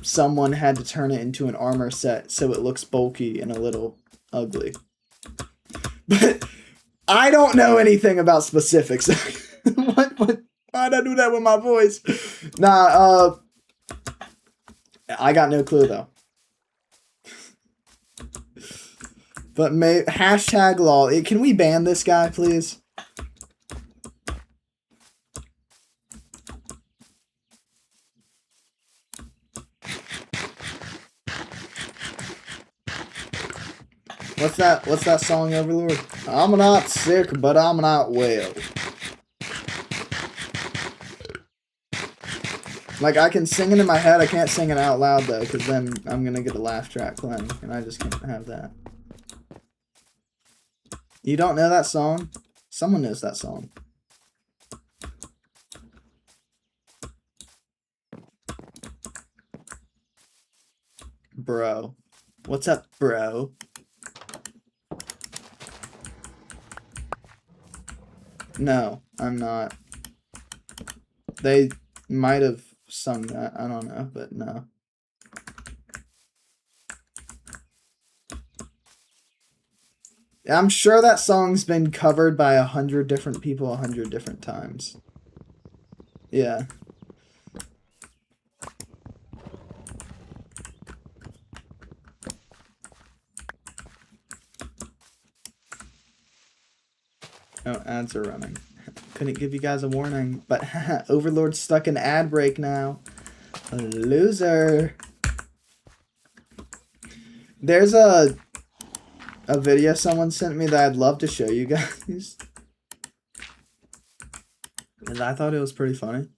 someone had to turn it into an armor set so it looks bulky and a little ugly. But I don't know anything about specifics. Why'd I do that with my voice? Nah, I got no clue though. But hashtag lol. Can we ban this guy, please? What's that song, Overlord? I'm not sick, but I'm not well. Like, I can sing it in my head, I can't sing it out loud, though, because then I'm gonna get a laugh track playing, and I just can't have that. You don't know that song? Someone knows that song. Bro. What's up, bro? No, I'm not. They might have sung that. I don't know, but no. I'm sure that song's been covered by 100 different people 100 different times. Yeah. Oh, ads are running. Couldn't give you guys a warning, but Overlord's stuck in ad break now. A loser. There's a video someone sent me that I'd love to show you guys. And I thought it was pretty funny.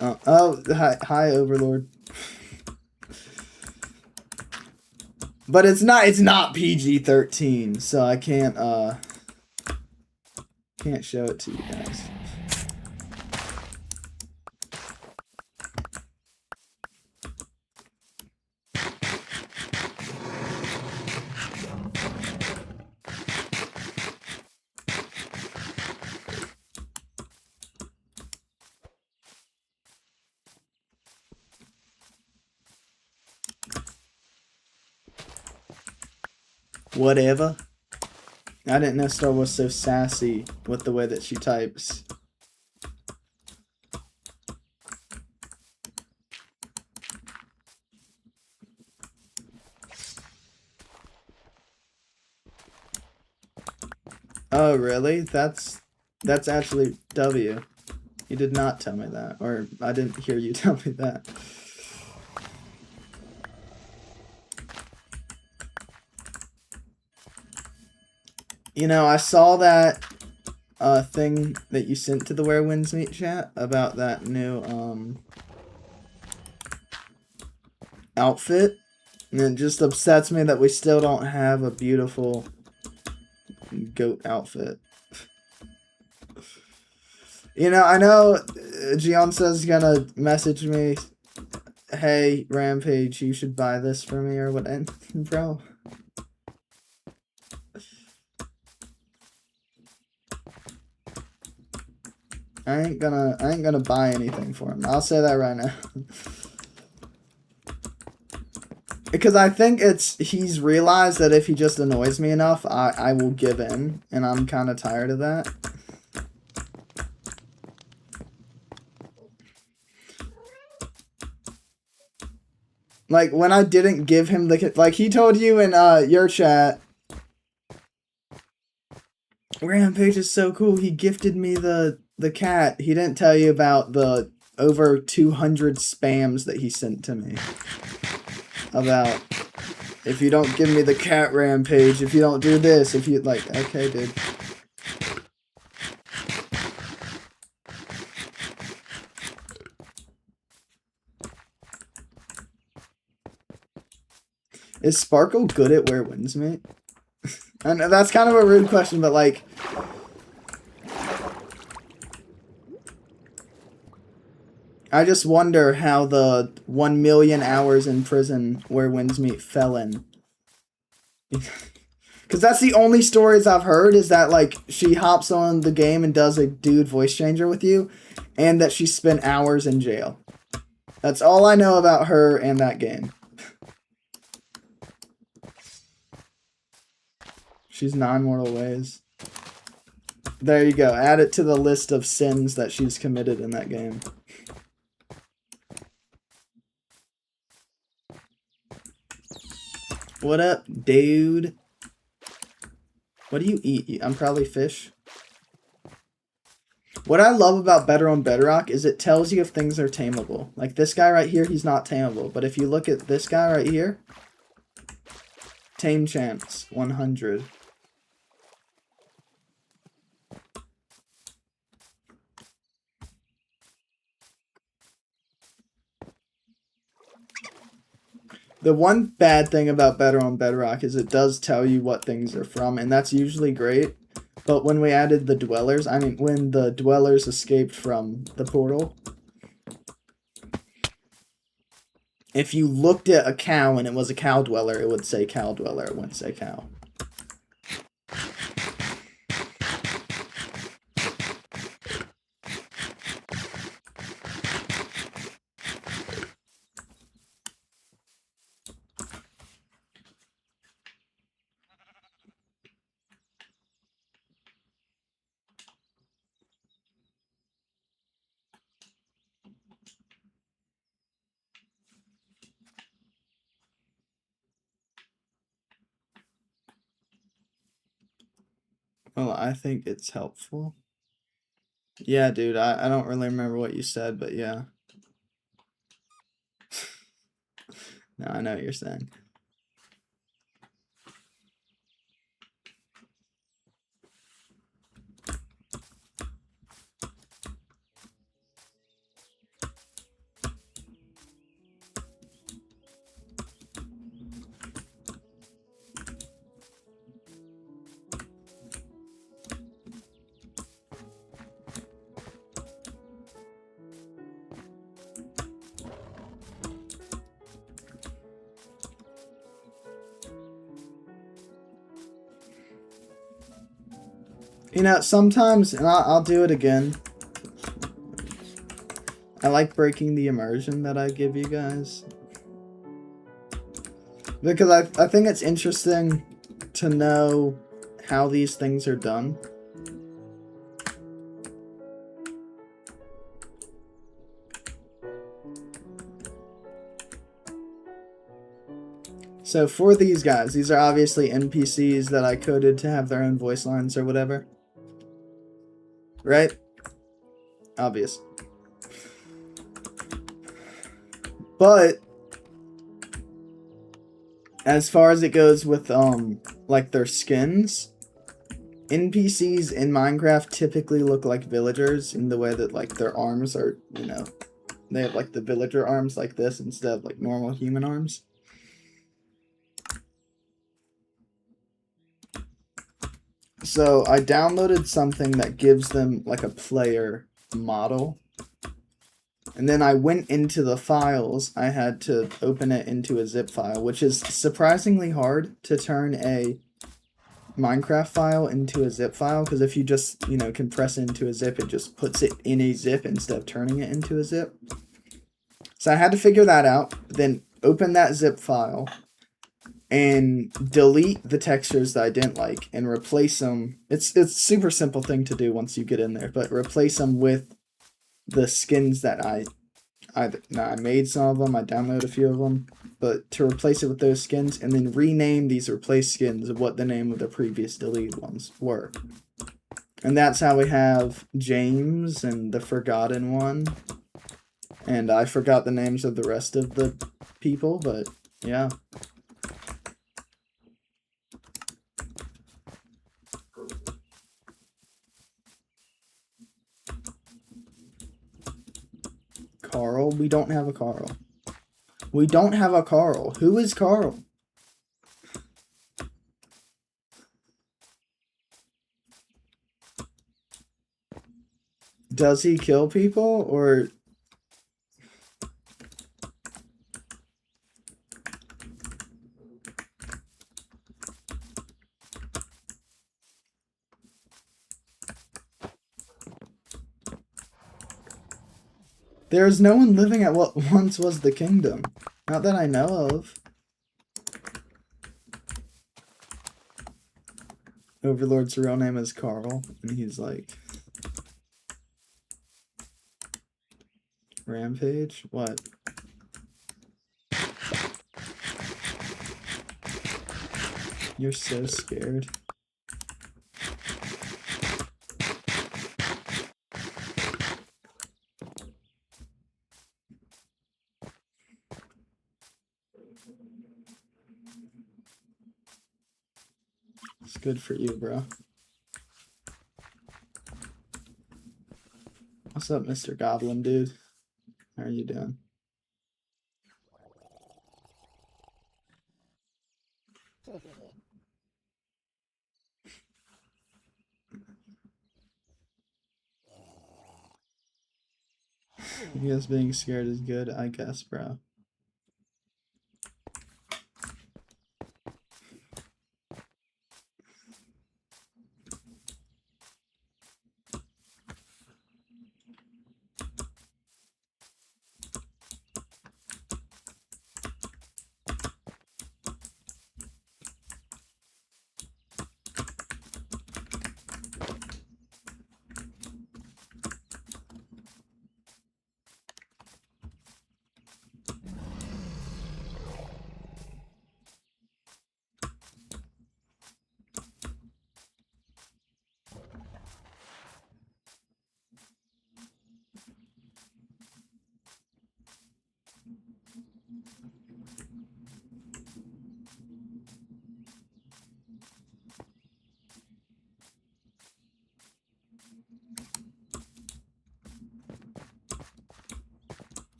Hi Overlord. But it's not PG-13, so I can't show it to you guys. Whatever. I didn't know Star was so sassy with the way that she types. Oh, really? That's actually W. You did not tell me that, or I didn't hear you tell me that. You know, I saw that thing that you sent to the Where Winds Meet chat about that new outfit, and it just upsets me that we still don't have a beautiful goat outfit. You know, I know Gian says he's gonna message me, hey Rampage, you should buy this for me or what, and bro. I ain't gonna buy anything for him. I'll say that right now. Because I think he's realized that if he just annoys me enough, I will give in, and I'm kind of tired of that. Like, when I didn't give him the... Like, he told you in your chat, Rampage is so cool, he gifted me the cat. He didn't tell you about the over 200 spams that he sent to me. About, if you don't give me the cat, Rampage, if you don't do this, if you... Like, okay, dude. Is Sparkle good at Where Winds Meet? And that's kind of a rude question, but like... I just wonder how the 1 million hours in prison Where Winds Meet fell in. Because that's the only stories I've heard, is that like she hops on the game and does a dude voice changer with you, and that she spent hours in jail. That's all I know about her and that game. She's 9 Mortal Ways. There you go. Add it to the list of sins that she's committed in that game. What up, dude? What do you eat? I'm probably fish. What I love about Better on Bedrock is it tells you if things are tameable. Like this guy right here, he's not tameable. But if you look at this guy right here, tame chance, 100. The one bad thing about Better on Bedrock is it does tell you what things are from, and that's usually great. But when we added the dwellers, I mean, when the dwellers escaped from the portal, if you looked at a cow and it was a cow dweller, it would say cow dweller, it wouldn't say cow. Well, I think it's helpful. Yeah, dude, I don't really remember what you said, but yeah. No, I know what you're saying. You know, sometimes, and I'll do it again, I like breaking the immersion that I give you guys. Because I think it's interesting to know how these things are done. So for these guys, these are obviously NPCs that I coded to have their own voice lines or whatever. Right? Obvious. But as far as it goes with like their skins, NPCs in Minecraft typically look like villagers in the way that like their arms are, you know, they have like the villager arms like this instead of like normal human arms. So I downloaded something that gives them like a player model. And then I went into the files. I had to open it into a zip file, which is surprisingly hard to turn a Minecraft file into a zip file, because if you just, you know, compress it into a zip, it just puts it in a zip instead of turning it into a zip. So I had to figure that out, then open that zip file and delete the textures that I didn't like and replace them. It's a super simple thing to do once you get in there, but replace them with the skins that I made some of them, I downloaded a few of them, but to replace it with those skins and then rename these replaced skins of what the name of the previous deleted ones were. And that's how we have James and the Forgotten One. And I forgot the names of the rest of the people, but yeah. Carl? We don't have a Carl. We don't have a Carl. Who is Carl? Does he kill people, or... There is no one living at what once was the kingdom. Not that I know of. Overlord's real name is Carl, and he's like... Rampage? What? You're so scared. It's good for you, bro. What's up, Mr. Goblin, dude? How are you doing? I guess being scared is good, I guess, bro.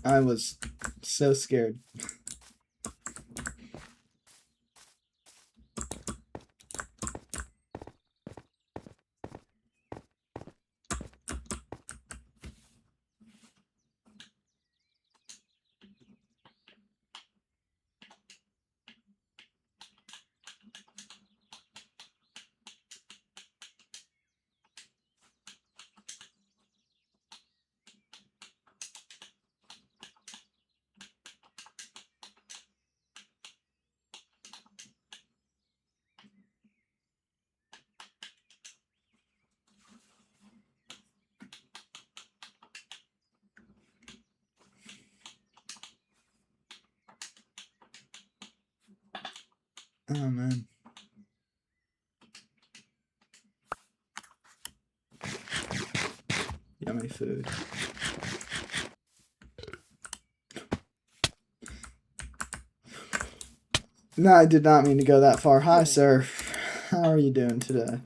I was so scared. Oh man. Yummy food. No, I did not mean to go that far. Hi, sir. How are you doing today?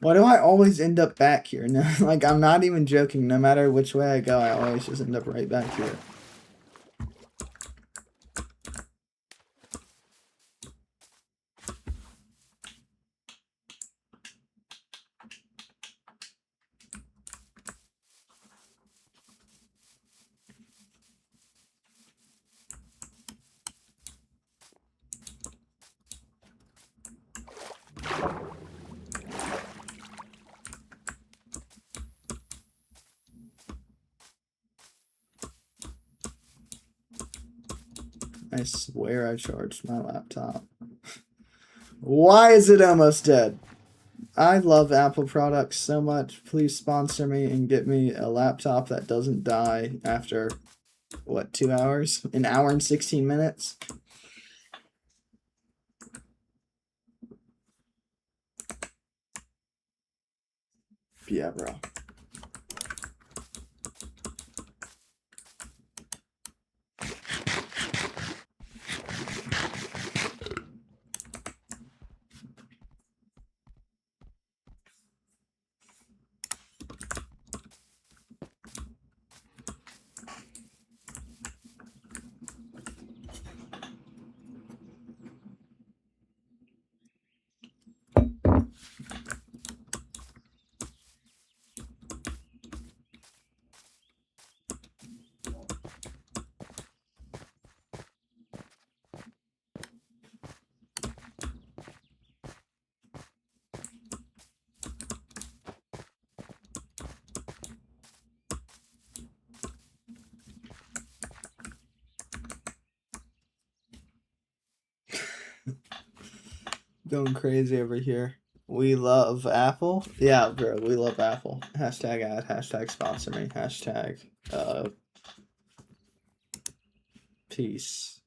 Why do I always end up back here? No, like, I'm not even joking. No matter which way I go, I always just end up right back here. I swear I charged my laptop. Why is it almost dead? I love Apple products so much. Please sponsor me and get me a laptop that doesn't die after, what, 2 hours? An hour and 16 minutes? Yeah, bro. Going crazy over here. We love Apple. Yeah, bro, we love Apple. Hashtag ad, hashtag sponsor me, hashtag peace.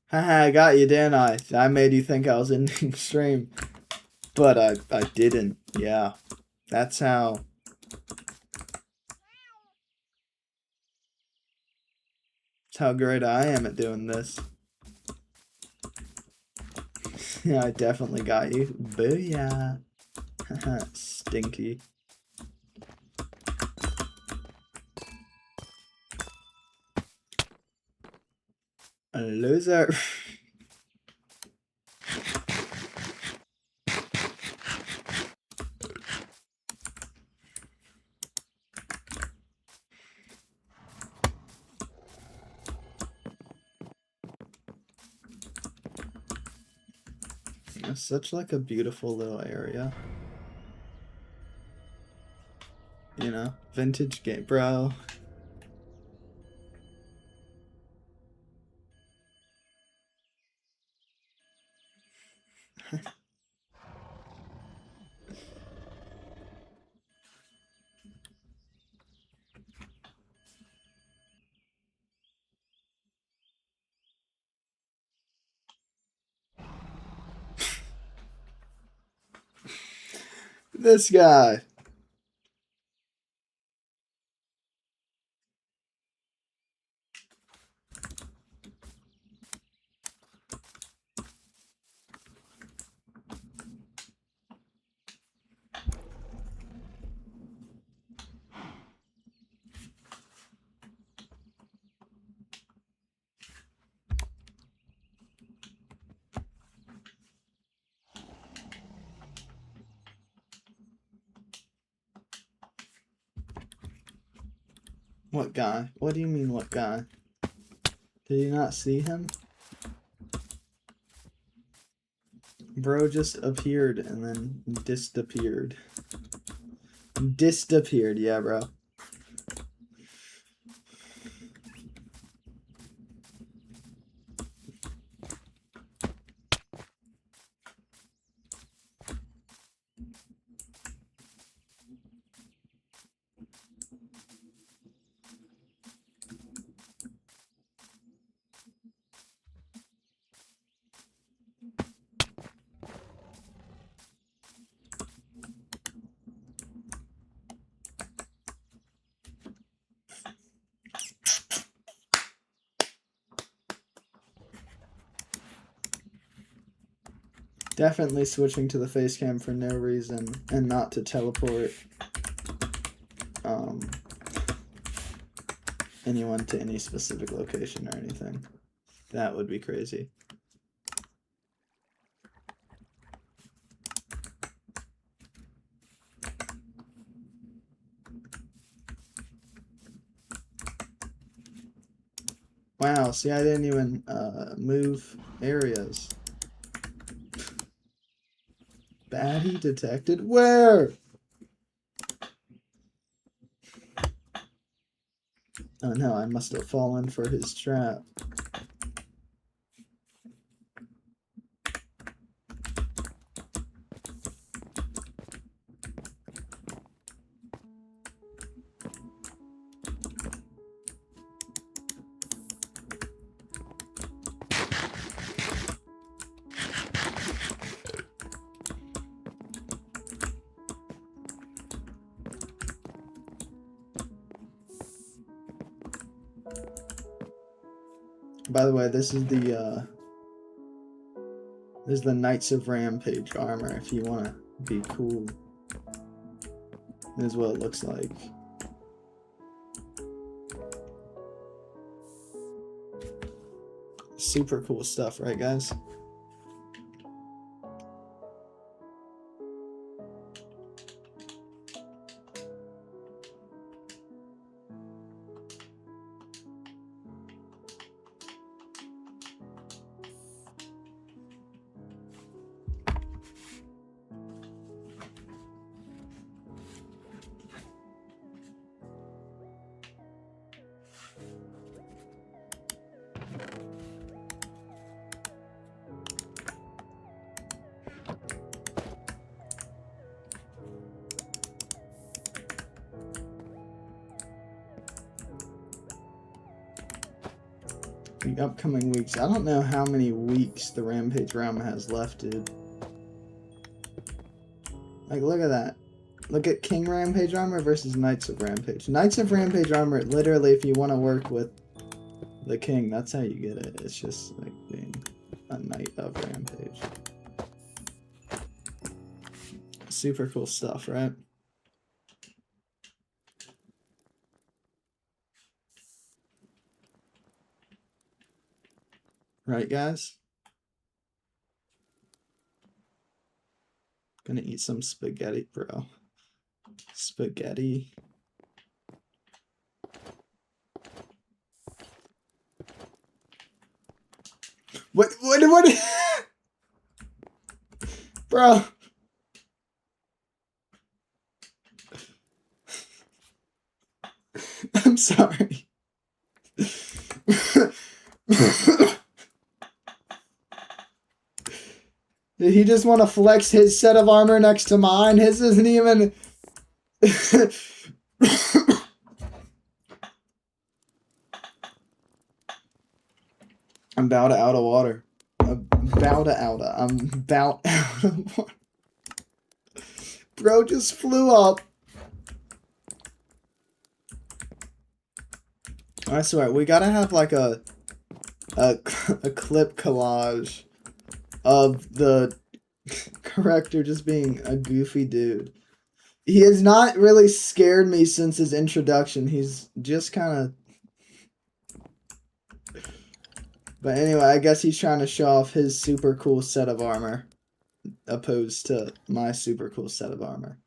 Haha, I got you, didn't I? I made you think I was ending stream. But I didn't. Yeah. That's how great I am at doing this. Yeah, I definitely got you. Booyah. Stinky. A loser. It's such like a beautiful little area. You know, vintage game, bro. This guy. What guy? What do you mean, what guy? Did you not see him? Bro just appeared and then disappeared. Disappeared, yeah, bro. Definitely switching to the face cam for no reason and not to teleport anyone to any specific location or anything. That would be crazy. Wow, see, I didn't even move areas. Baddie detected? Where? Oh no, I must have fallen for his trap. By the way, this is the Knights of Rampage armor if you want to be cool. This is what it looks like. Super cool stuff, right guys? The upcoming weeks. I don't know how many weeks the Rampage realm has left, dude. Like, look at that. Look at King Rampage armor versus Knights of Rampage. Knights of Rampage armor, literally, if you want to work with the King, that's how you get it. It's just like being a Knight of Rampage. Super cool stuff, right? Right, guys? Gonna eat some spaghetti, bro. Spaghetti. What, bro. I'm sorry. Did he just want to flex his set of armor next to mine? His isn't even... I'm about out of water. I'm about out of water. Bro just flew up. I swear, we gotta have like a clip collage of the character just being a goofy dude. He has not really scared me since his introduction. He's just kind of... But anyway, I guess he's trying to show off his super cool set of armor, opposed to my super cool set of armor.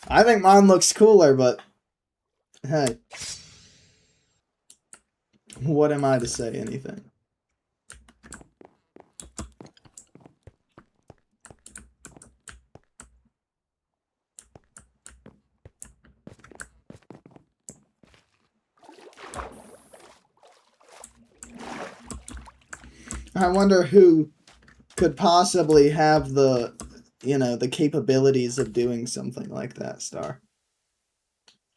I think mine looks cooler, but hey, what am I to say anything? I wonder who could possibly have the, you know, the capabilities of doing something like that, Star.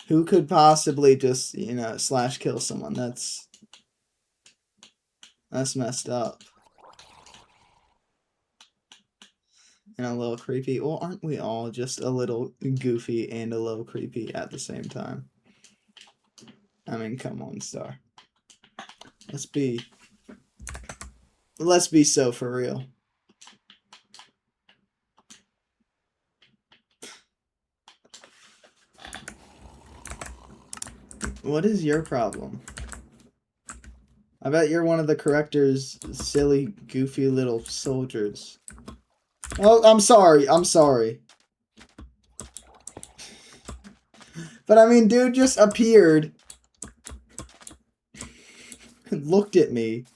Who could possibly just, you know, slash kill someone? That's messed up. And a little creepy. Well, aren't we all just a little goofy and a little creepy at the same time? I mean, come on, Star. Let's be so for real. What is your problem? I bet you're one of the corrector's silly, goofy little soldiers. Oh, I'm sorry. I'm sorry. But I mean, dude just appeared. Looked at me.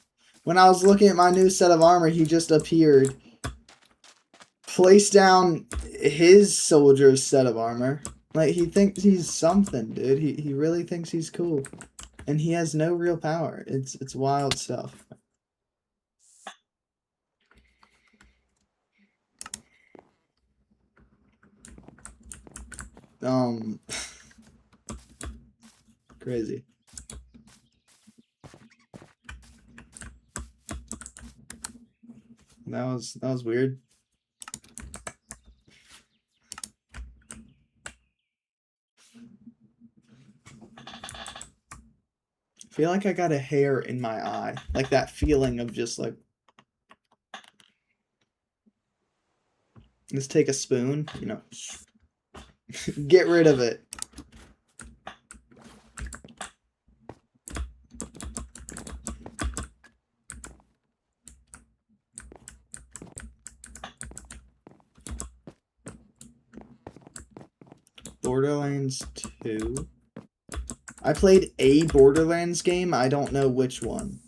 When I was looking at my new set of armor, he just appeared. Placed down his soldier's set of armor. Like, he thinks he's something, dude. He really thinks he's cool. And he has no real power. It's wild stuff. Crazy. That was weird. I feel like I got a hair in my eye. Like that feeling of just like... Let's take a spoon, you know. Get rid of it. Borderlands 2. I played a Borderlands game. I don't know which one.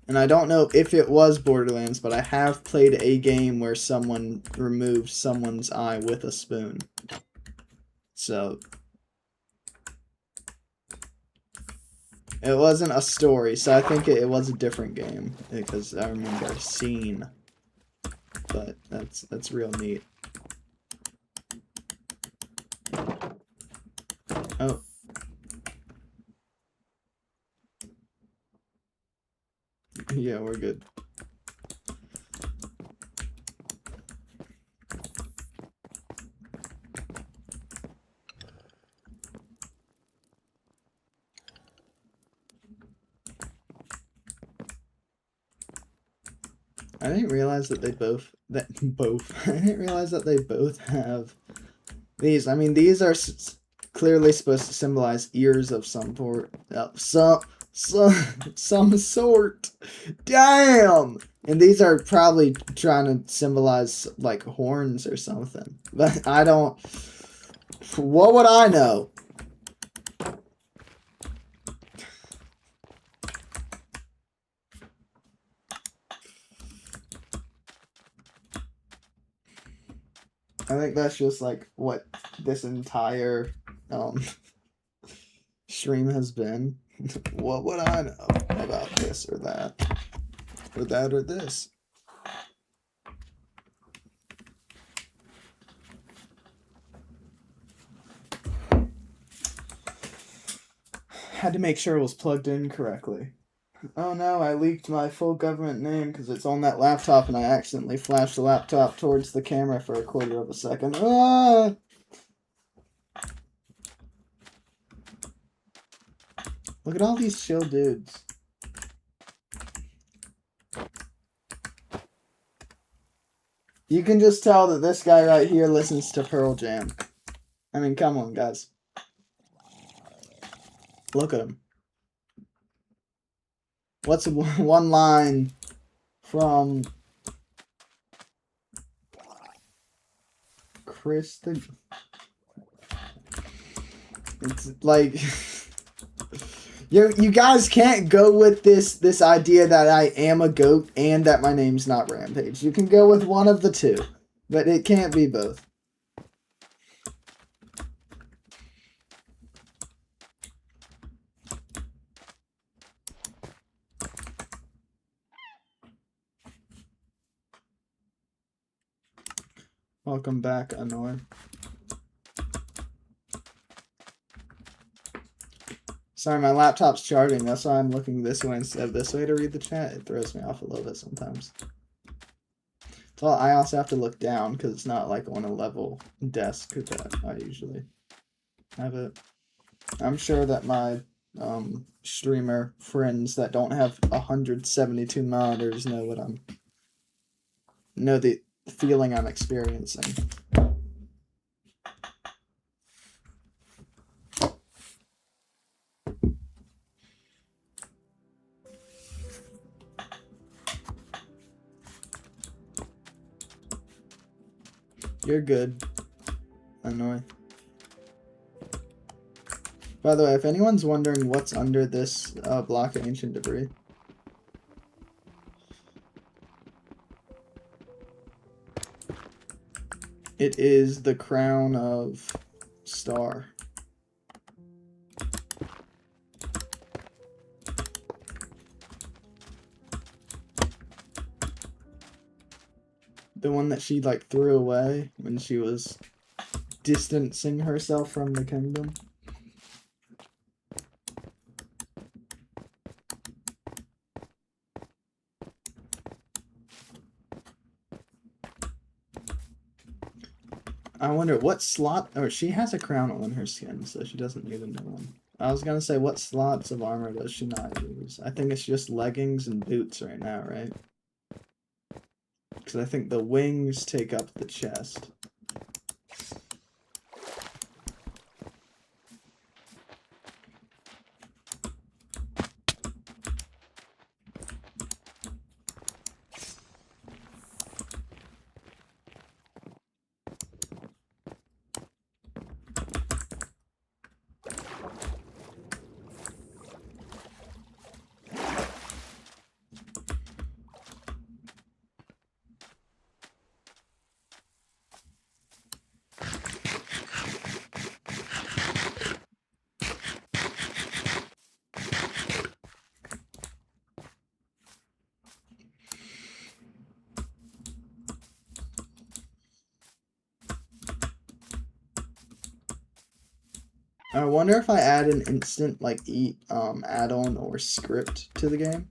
And I don't know if it was Borderlands, but I have played a game where someone removed someone's eye with a spoon. So... It wasn't a story, so I think it was a different game, because I remember seeing. But that's real neat. Oh. Yeah, we're good. I didn't realize that they both I didn't realize that they both have these. I mean, these are clearly supposed to symbolize ears of some sort. Some sort. Damn! And these are probably trying to symbolize, like, horns or something. But I don't... What would I know? I think that's just, like, what this entire, stream has been. What would I know about this or that? Or that or this? had to make sure it was plugged in correctly. Oh no, I leaked my full government name because it's on that laptop and I accidentally flashed the laptop towards the camera for a quarter of a second. Ah! Look at all these chill dudes. You can just tell that this guy right here listens to Pearl Jam. I mean, come on, guys. Look at him. What's one line from Kristen? It's like you guys can't go with this idea that I am a goat and that my name's not Rampage. You can go with one of the two, but it can't be both. Welcome back, Annoy. Sorry, my laptop's charging. That's why I'm looking this way instead of this way to read the chat. It throws me off a little bit sometimes. So I also have to look down because it's not like on a level desk that I usually have it. I'm sure that my streamer friends that don't have 172 monitors know the feeling I'm experiencing. You're good, Annoy. By the way, if anyone's wondering what's under this block of ancient debris, it is the crown of Star. The one that she like threw away when she was distancing herself from the kingdom. I wonder what slot, or she has a crown on her skin, so she doesn't need a new one. I was gonna say, what slots of armor does she not use? I think it's just leggings and boots right now, right? Because I think the wings take up the chest. I wonder if I add an instant like eat add-on or script to the game,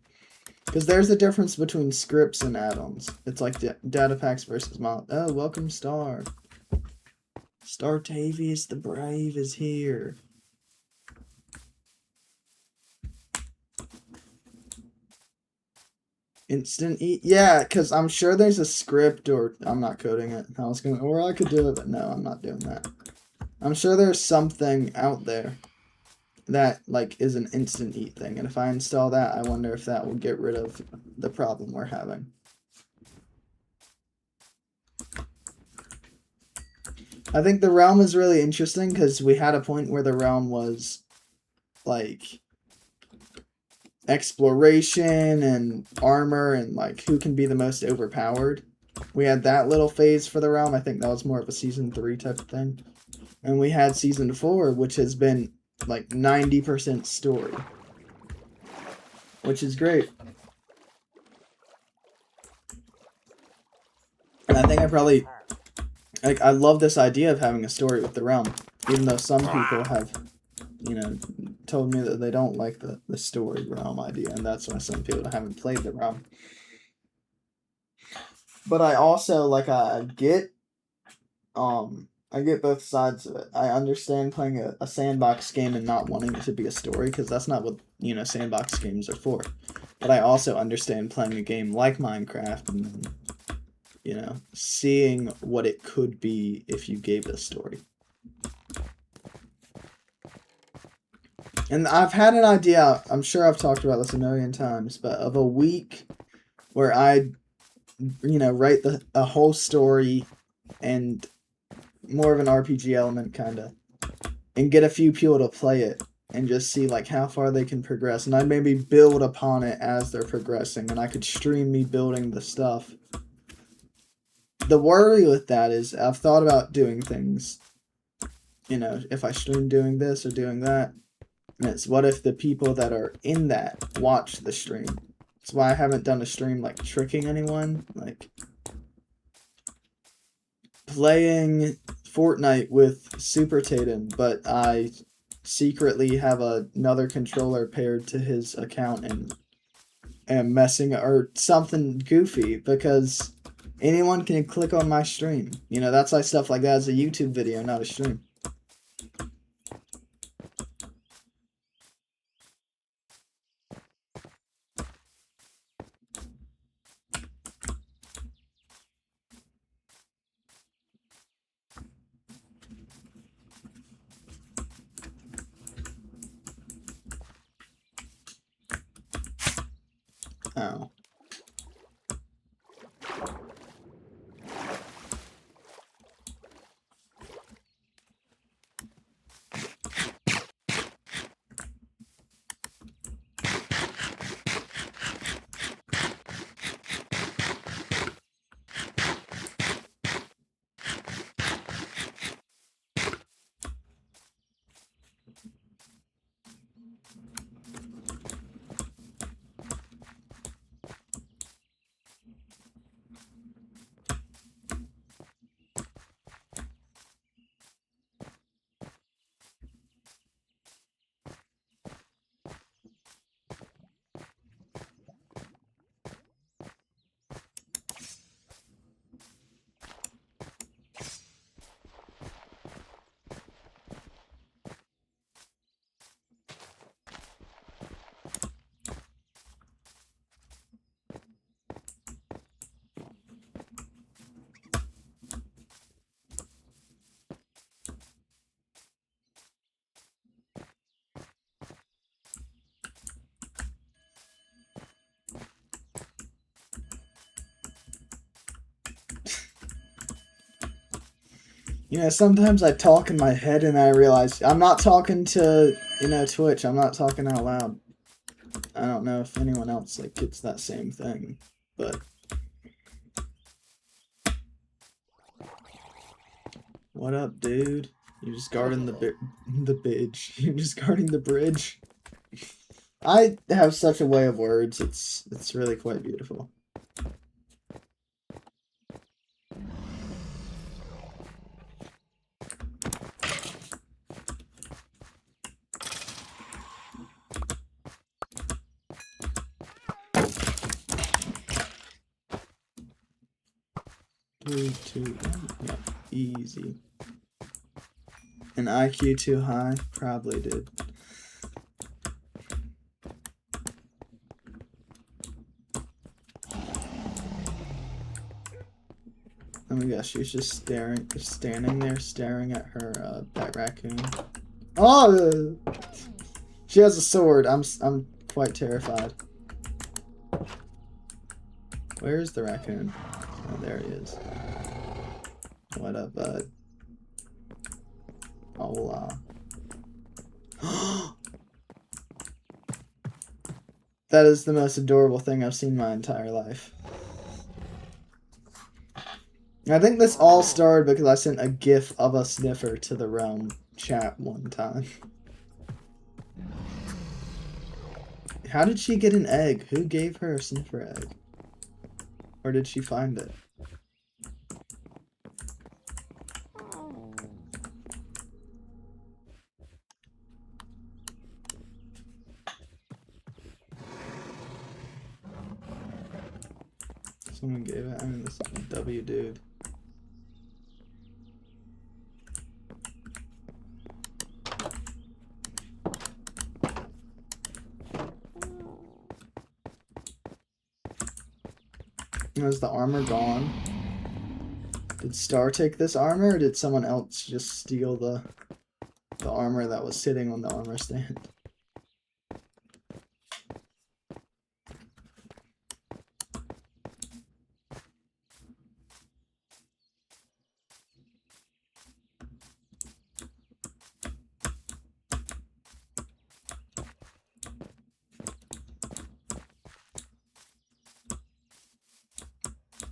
because there's a difference between scripts and add-ons. It's like data packs versus mod. Oh, welcome Star. Startavius the Brave is here. Instant eat, yeah, because I'm sure there's a script, or I'm not coding it. Or I could do it, but no, I'm not doing that. I'm sure there's something out there that like is an instant eat thing, and if I install that, I wonder if that will get rid of the problem we're having. I think the realm is really interesting because we had a point where the realm was like exploration and armor and like who can be the most overpowered. We had that little phase for the realm. I think that was more of a season 3 type of thing. And we had season 4, which has been like 90% story, which is great. And I think I love this idea of having a story with the realm, even though some people have, told me that they don't like the story realm idea, and that's why some people haven't played the realm. But I also, like, I get both sides of it. I understand playing a sandbox game and not wanting it to be a story, because that's not what, you know, sandbox games are for. But I also understand playing a game like Minecraft and, you know, seeing what it could be if you gave it a story. And I've had an idea, I'm sure I've talked about this a million times, but of a week where I, you know, write a whole story and more of an RPG element, kind of, and get a few people to play it and just see, like, how far they can progress. And I'd maybe build upon it as they're progressing, and I could stream me building the stuff. The worry with that is I've thought about doing things, you know, if I stream doing this or doing that. And it's, what if the people that are in that watch the stream? That's why I haven't done a stream, like, tricking anyone. Like, playing Fortnite with Super Tatum, but I secretly have another controller paired to his account and am messing, or something goofy, because anyone can click on my stream. You know, that's why stuff like that is a YouTube video, not a stream. Oh. You know, sometimes I talk in my head and I realize I'm not talking to, you know, Twitch. I'm not talking out loud. I don't know if anyone else, like, gets that same thing, but... What up, dude? You're just guarding the bridge. You're just guarding the bridge. I have such a way of words. It's really quite beautiful. Three, two, one. Yeah, easy. An IQ too high? Probably did. Oh my gosh, she's just standing there staring at her, that raccoon. Oh! She has a sword. I'm quite terrified. Where is the raccoon? Oh, there he is. What up, bud? Hola. That is the most adorable thing I've seen my entire life. I think this all started because I sent a gif of a sniffer to the realm chat one time. How did she get an egg? Who gave her a sniffer egg? Or did she find it? Someone gave it. I mean, this W dude. Is the armor gone? Did Star take this armor, or did someone else just steal the armor that was sitting on the armor stand?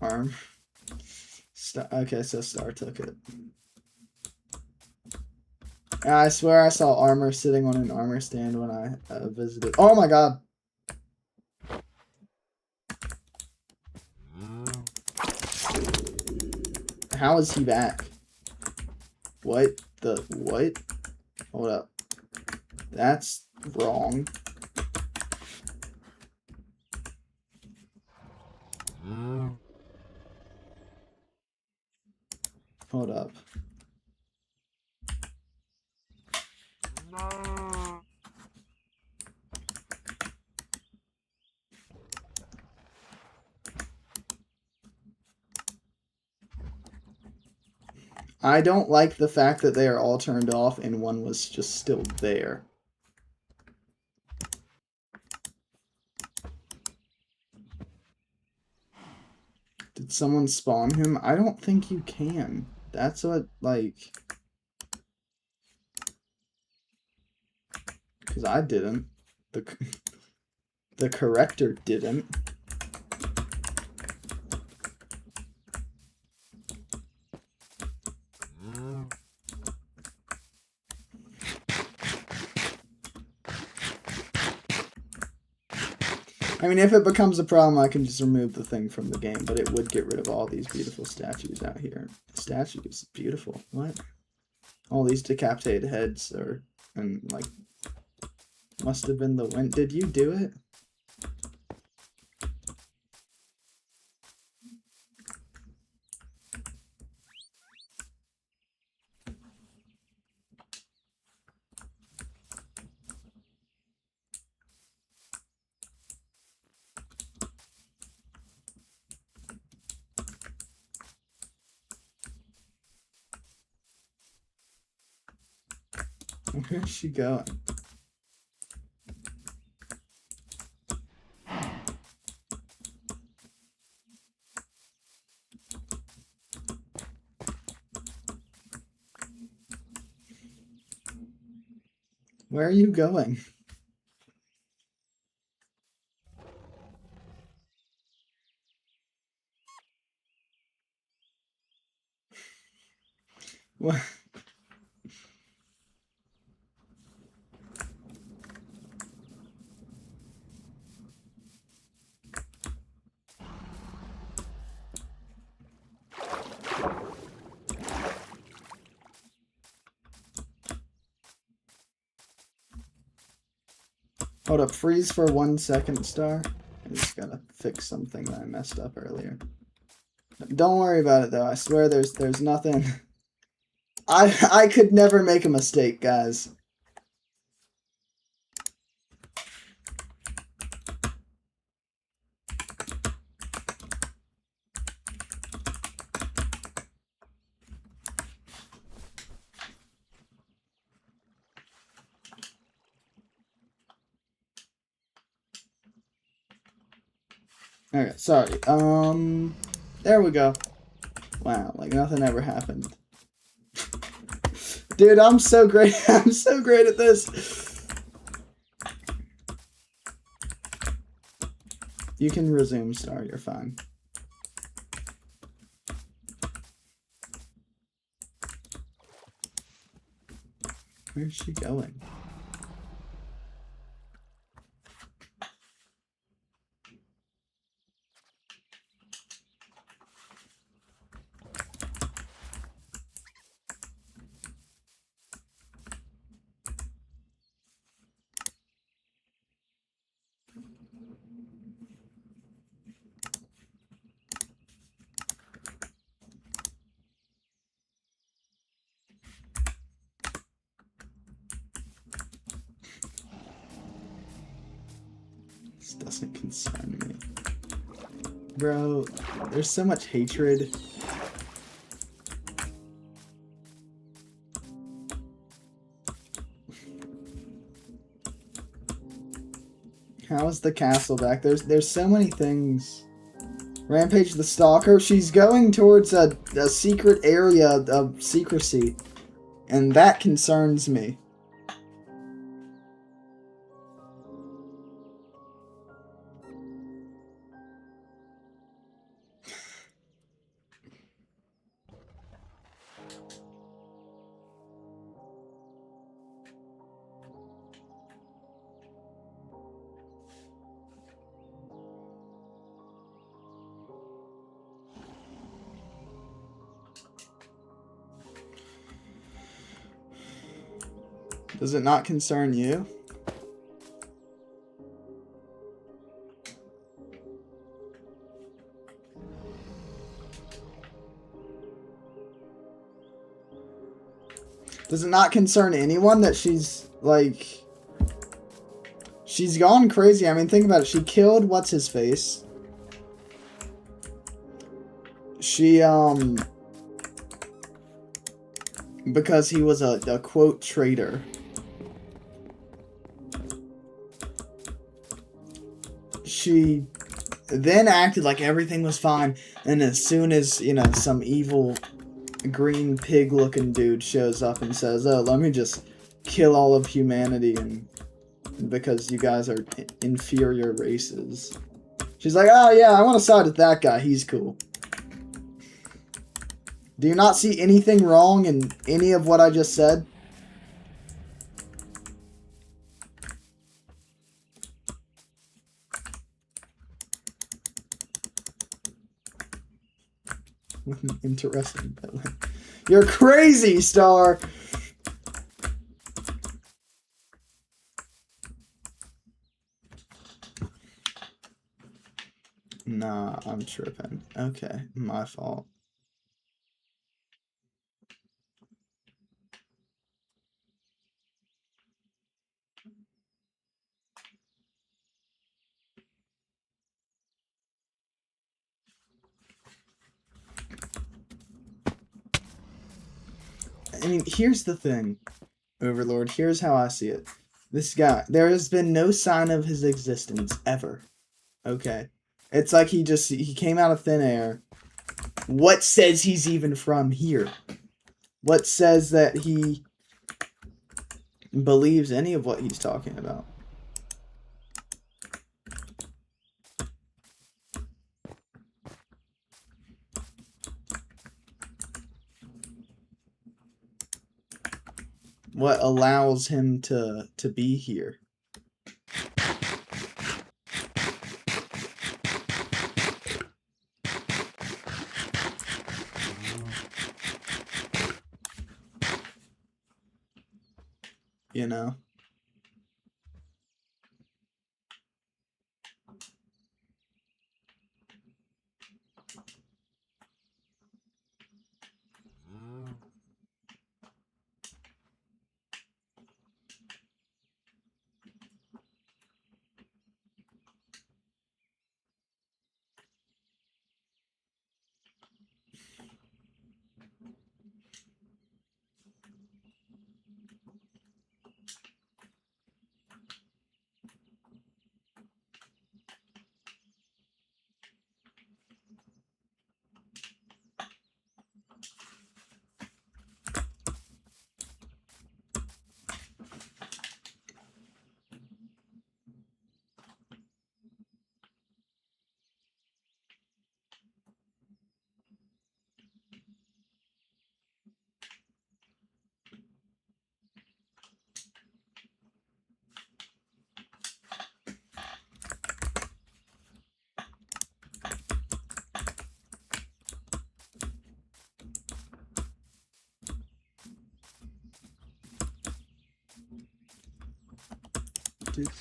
Arm. Okay, so Star took it. I swear I saw armor sitting on an armor stand when I visited. Oh my god! How is he back? What the what? Hold up. That's wrong. Hold up. I don't like the fact that they are all turned off and one was just still there. Did someone spawn him? I don't think you can. That's what, like... Because I didn't. The corrector didn't. I mean, if it becomes a problem, I can just remove the thing from the game, but it would get rid of all these beautiful statues out here. Statues, beautiful. What? All these decapitated heads are, and like, must have been the wind. Did you do it? Where's she going? Where are you going? What? Hold up, freeze for 1 second, Star. I just gotta fix something that I messed up earlier. Don't worry about it though. I swear there's nothing. I could never make a mistake, guys. Okay, sorry. There we go. Wow, like nothing ever happened. Dude, I'm so great. I'm so great at this. You can resume, Star. You're fine. Where's she going? doesn't concern me. Bro, there's so much hatred. How's the castle back? There's so many things. Rampage the Stalker, she's going towards a secret area of secrecy. And that concerns me. Does it not concern you? Does it not concern anyone that she's, like... She's gone crazy. I mean, think about it. She killed what's-his-face. She, because he was a quote, traitor. She then acted like everything was fine, and as soon as, you know, some evil green pig-looking dude shows up and says, oh, let me just kill all of humanity and because you guys are inferior races. She's like, oh yeah, I want to side with that guy, he's cool. Do you not see anything wrong in any of what I just said? What an interesting villain. You're crazy, Star! Nah, I'm tripping. Okay, my fault. I mean, here's the thing, Overlord. Here's how I see it. This guy, there has been no sign of his existence, ever. Okay? It's like he came out of thin air. What says he's even from here? What says that he believes any of what he's talking about? What allows him to be here? You know?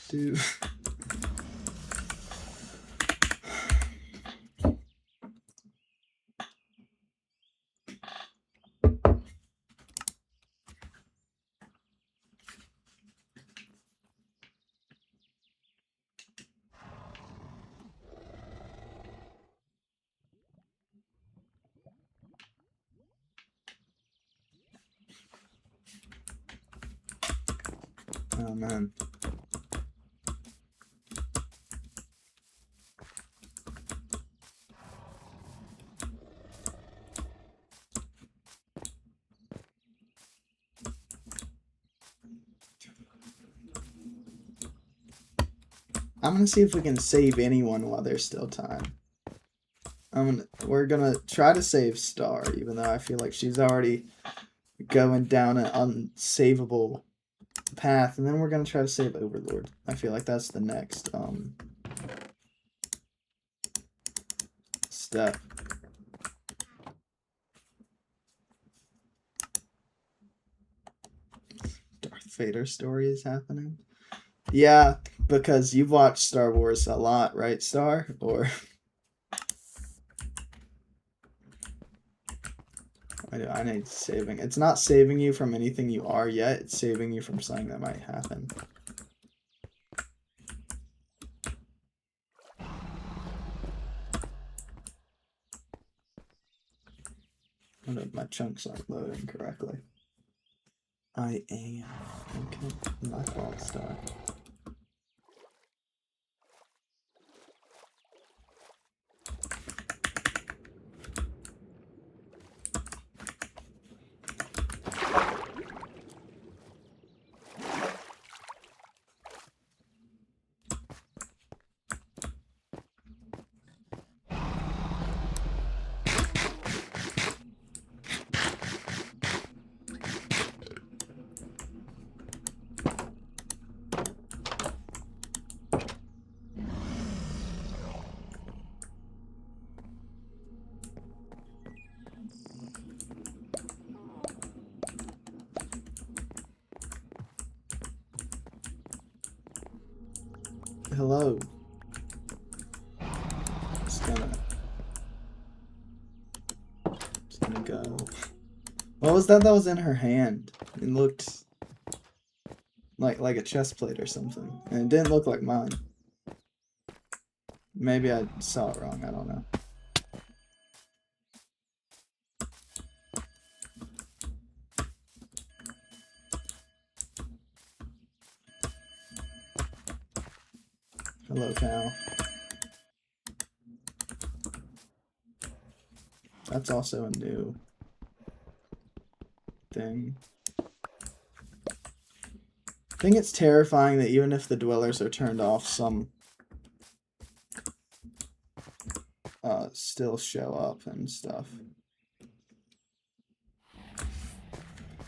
Do. Oh man. I'm gonna see if we can save anyone while there's still time. We're gonna try to save Star, even though I feel like she's already going down an unsavable path, and then we're gonna try to save Overlord. I feel like that's the next step. Darth Vader story is happening. Yeah, because you've watched Star Wars a lot, right, Star? Or I need saving. It's not saving you from anything you are yet. It's saving you from something that might happen. Oh no, my chunks aren't loading correctly. I am. Okay, my fault, Star. Hello. Just gonna go. What was that was in her hand? It looked like a chest plate or something. And it didn't look like mine. Maybe I saw it wrong, I don't know. Hello, cow. That's also a new thing. I think it's terrifying that even if the dwellers are turned off, some still show up and stuff.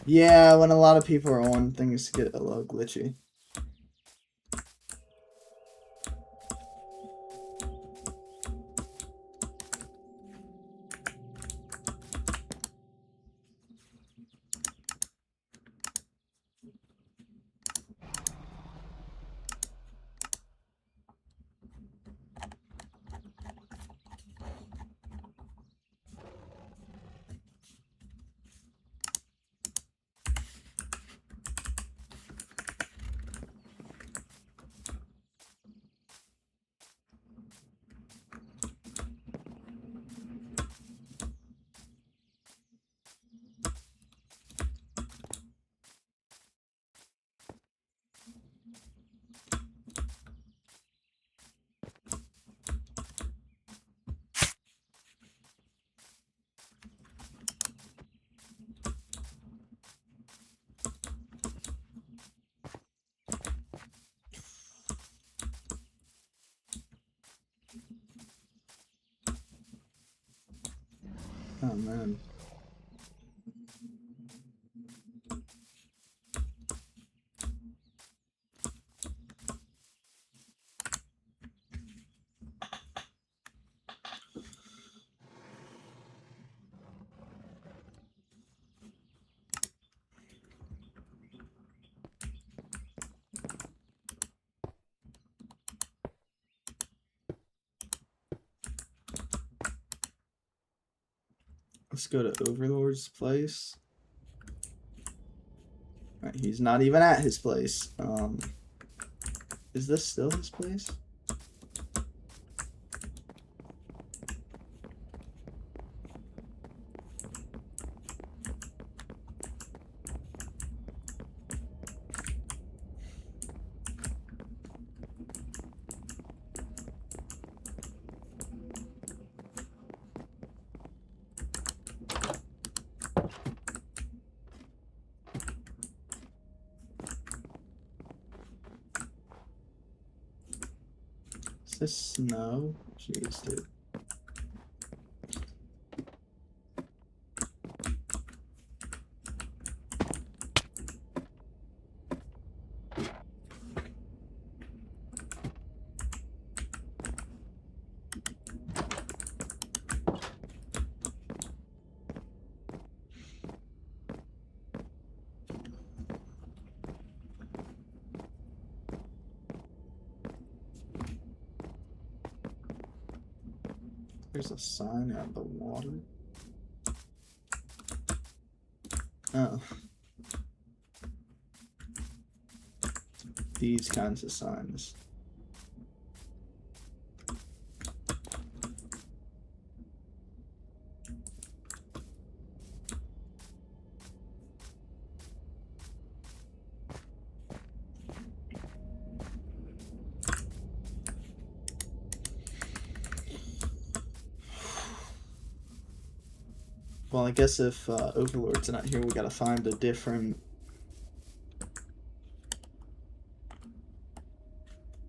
Yeah, when a lot of people are on, things get a little glitchy. Oh man. Let's go to Overlord's place. Right, he's not even at his place. Is this still his place? this snow? Jeez, dude. There's a sign out the water. Oh. These kinds of signs. Well, I guess if Overlord's not here, we gotta find a different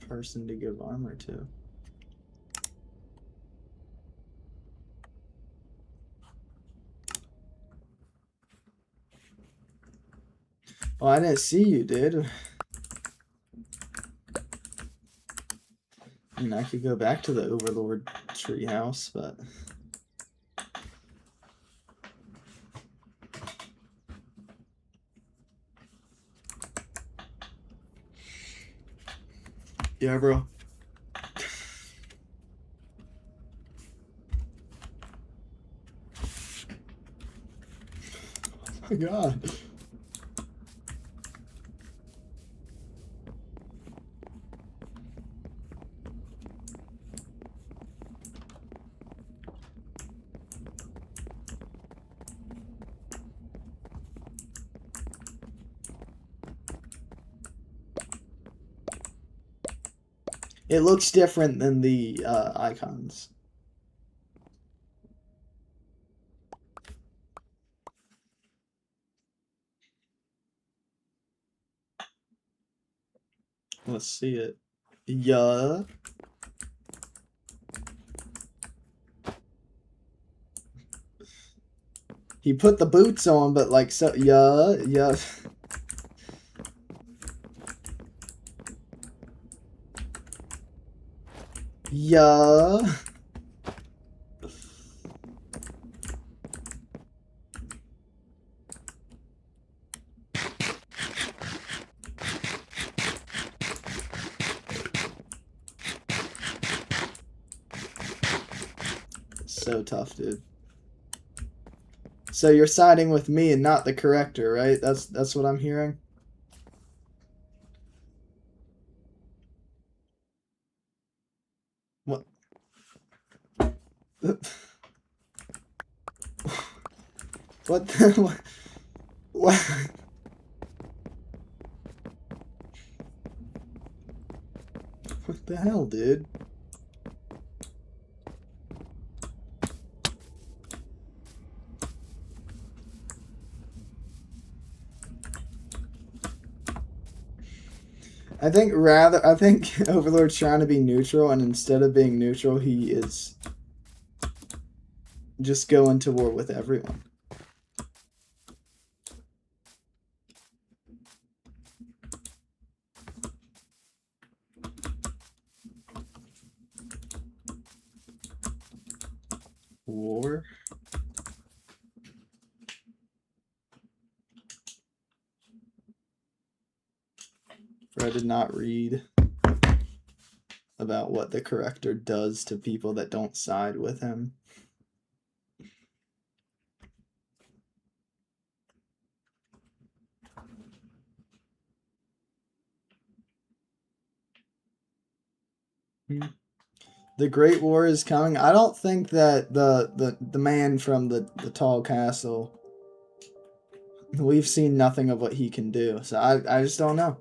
person to give armor to. Oh, I didn't see you, dude. I mean, I could go back to the Overlord treehouse, but... Yeah, bro. Oh my god. It looks different than the icons. Let's see it. Yeah. He put the boots on, but like, so, yeah, yeah. Yeah. So tough, dude. So you're siding with me and not the corrector, right? That's what I'm hearing. What? What the, what? What the hell, dude? I think Overlord's trying to be neutral, and instead of being neutral, he is just going to war with everyone. War? I did not read about what the corrector does to people that don't side with him. The Great War is coming. I don't think that the man from the tall castle, we've seen nothing of what he can do. So I just don't know.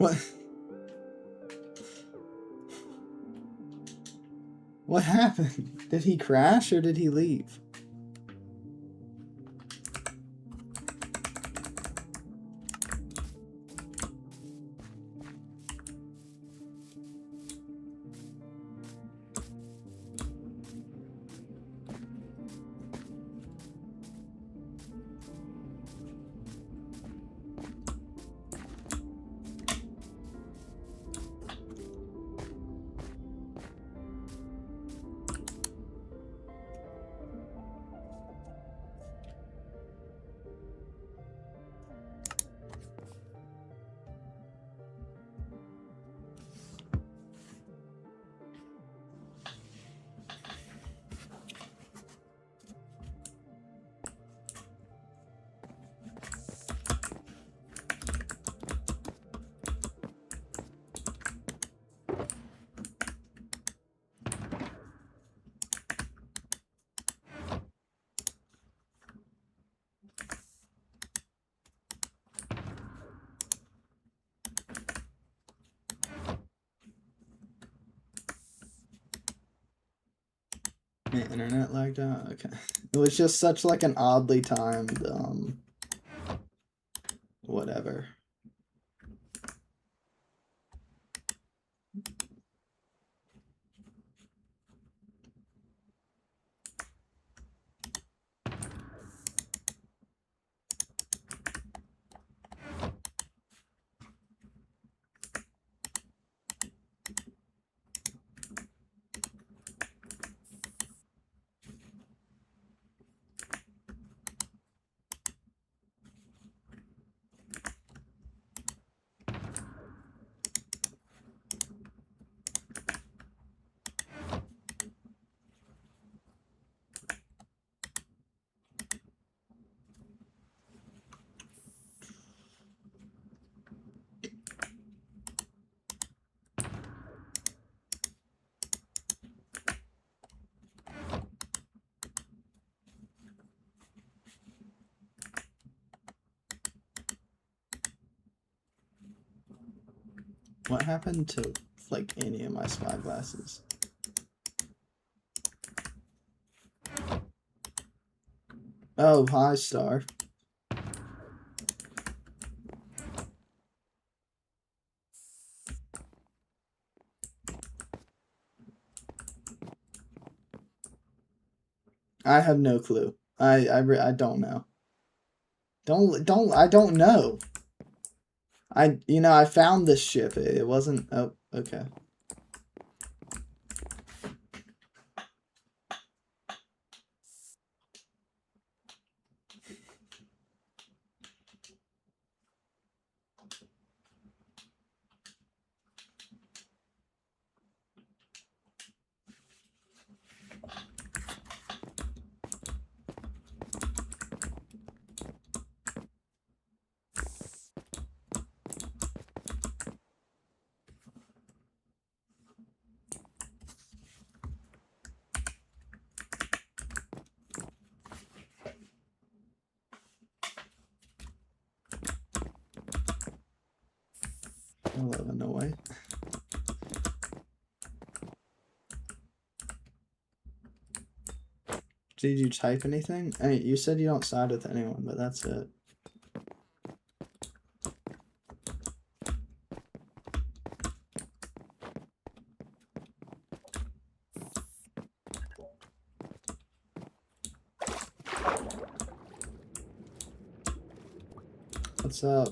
What? What happened? Did he crash or did he leave? My internet lagged out? Okay. It was just such like an oddly timed, whatever. What happened to, like, any of my spyglasses? Oh, hi, Star. I have no clue. I don't know. I don't know. I found this ship. It wasn't, oh, okay. No way. Did you type anything? Hey, you said you don't side with anyone, but that's it. What's up?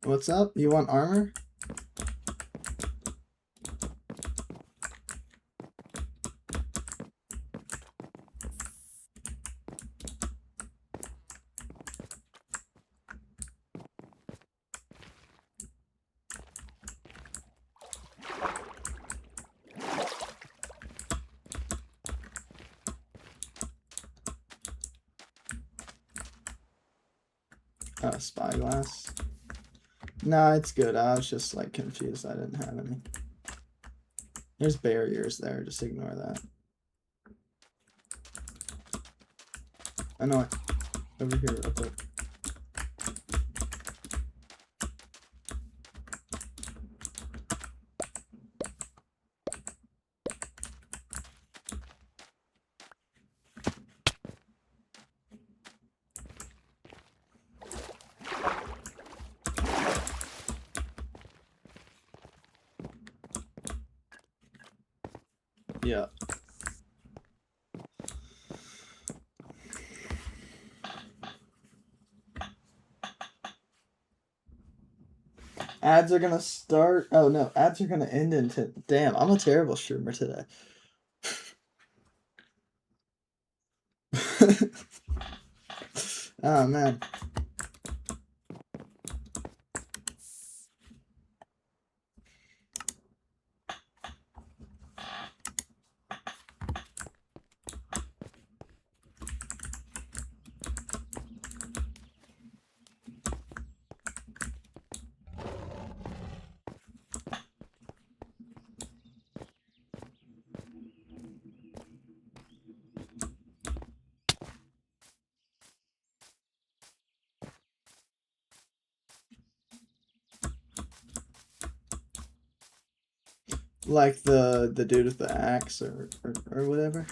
What's up? You want armor? Oh, spyglass. No, it's good. I was just like confused. I didn't have any. There's barriers there, just ignore that. I know it. Over here, real quick. Yeah. Ads are gonna start. Oh no, ads are gonna end into. Damn, I'm a terrible streamer today. Oh man. Like the dude with the axe or whatever.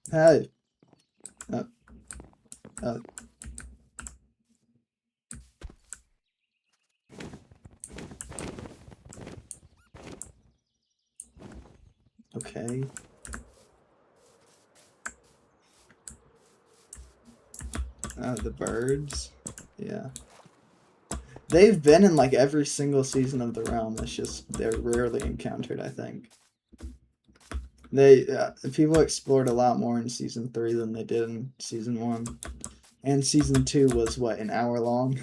Hey. Uh, uh, okay. The birds. Yeah. They've been in like every single season of the realm. It's just they're rarely encountered, I think. People explored a lot more in season 3 than they did in season 1. And season 2 was what, an hour long?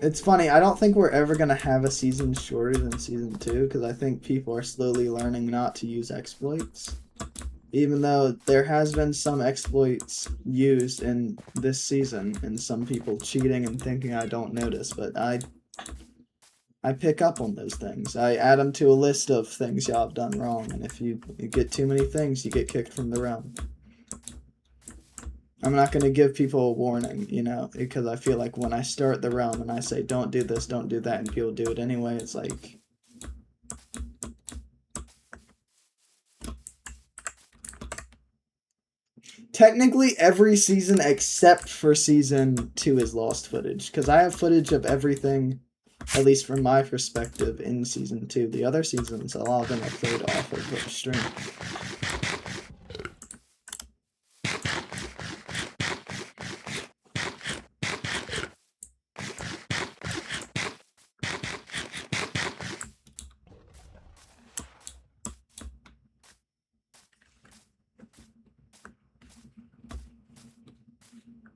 It's funny, I don't think we're ever gonna have a season shorter than season 2, because I think people are slowly learning not to use exploits. Even though there has been some exploits used in this season, and some people cheating and thinking I don't notice, but I pick up on those things. I add them to a list of things y'all have done wrong, and if you get too many things, you get kicked from the realm. I'm not going to give people a warning, you know, because I feel like when I start the realm and I say, don't do this, don't do that, and people do it anyway, it's like... Technically, every season except for season 2 is lost footage, because I have footage of everything, at least from my perspective, in season 2. The other seasons, a lot of them are played off of stream.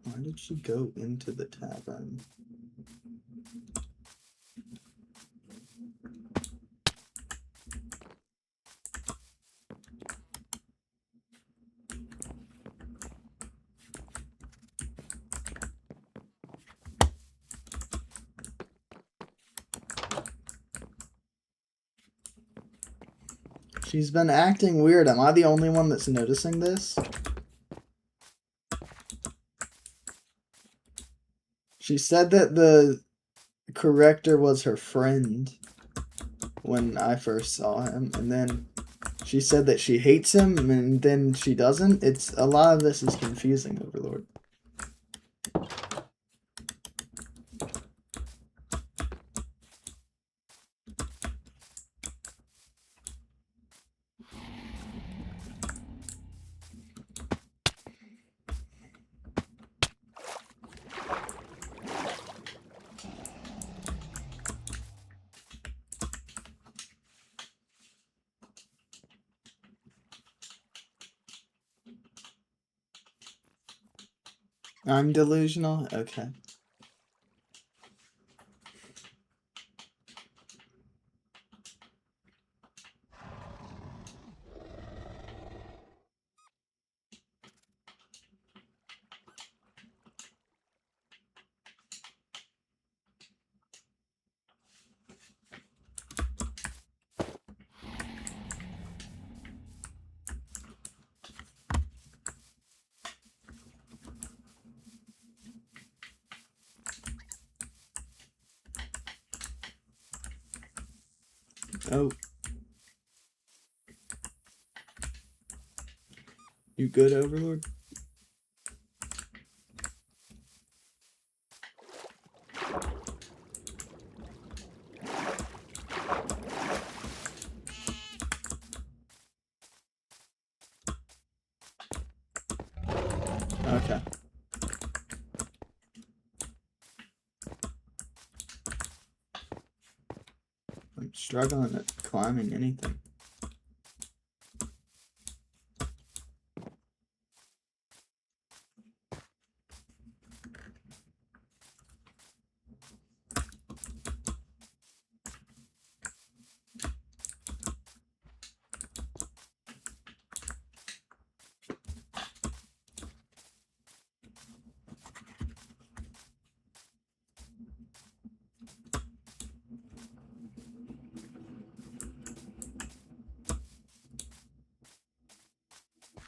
Why did she go into the tavern? She's been acting weird. Am I the only one that's noticing this? She said that the corrector was her friend when I first saw him, and then she said that she hates him, and then she doesn't. A lot of this is confusing, Overlord. I'm delusional? Okay. Oh. You good, Overlord? Okay. I'm struggling at climbing anything.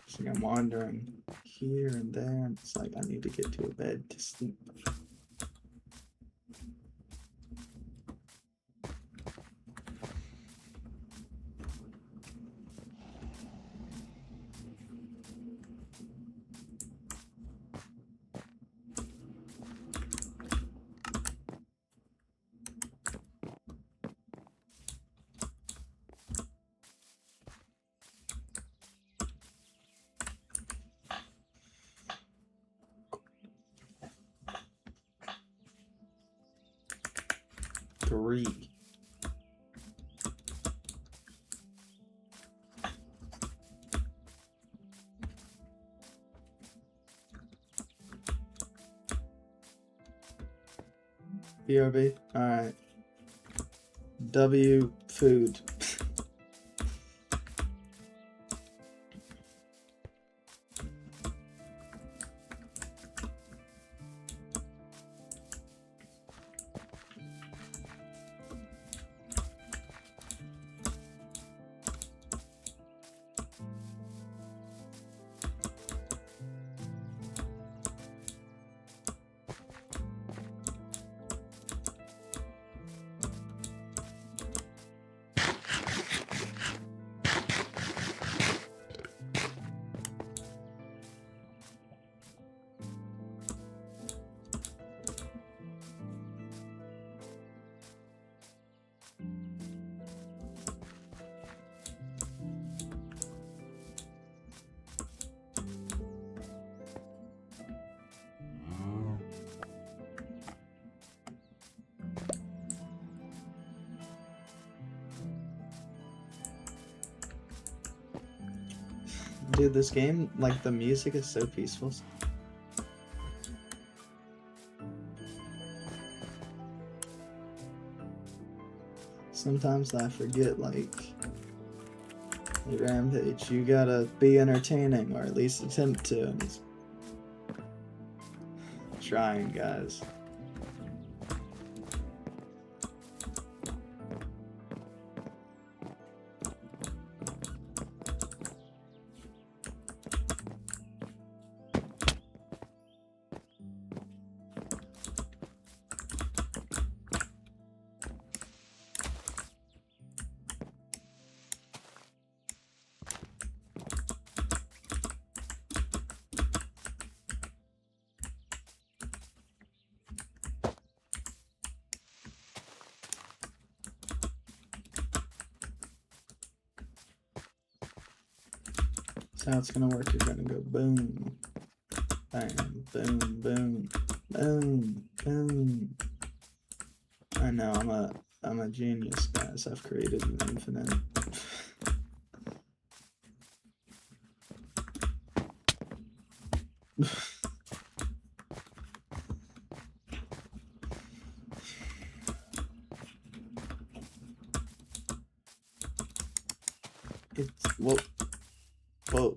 So I'm wandering here and there, and it's like I need to get to a bed to sleep. Three. BRB? Alright. W, food. Dude, this game, like, the music is so peaceful. Sometimes I forget, like, Rampage, you gotta be entertaining, or at least attempt to, and it's trying, guys. That's how it's gonna work. You're gonna go boom, bam, boom, boom, boom, boom. I know, I'm a genius, guys. I've created an infinite. It's whoa. Whoa.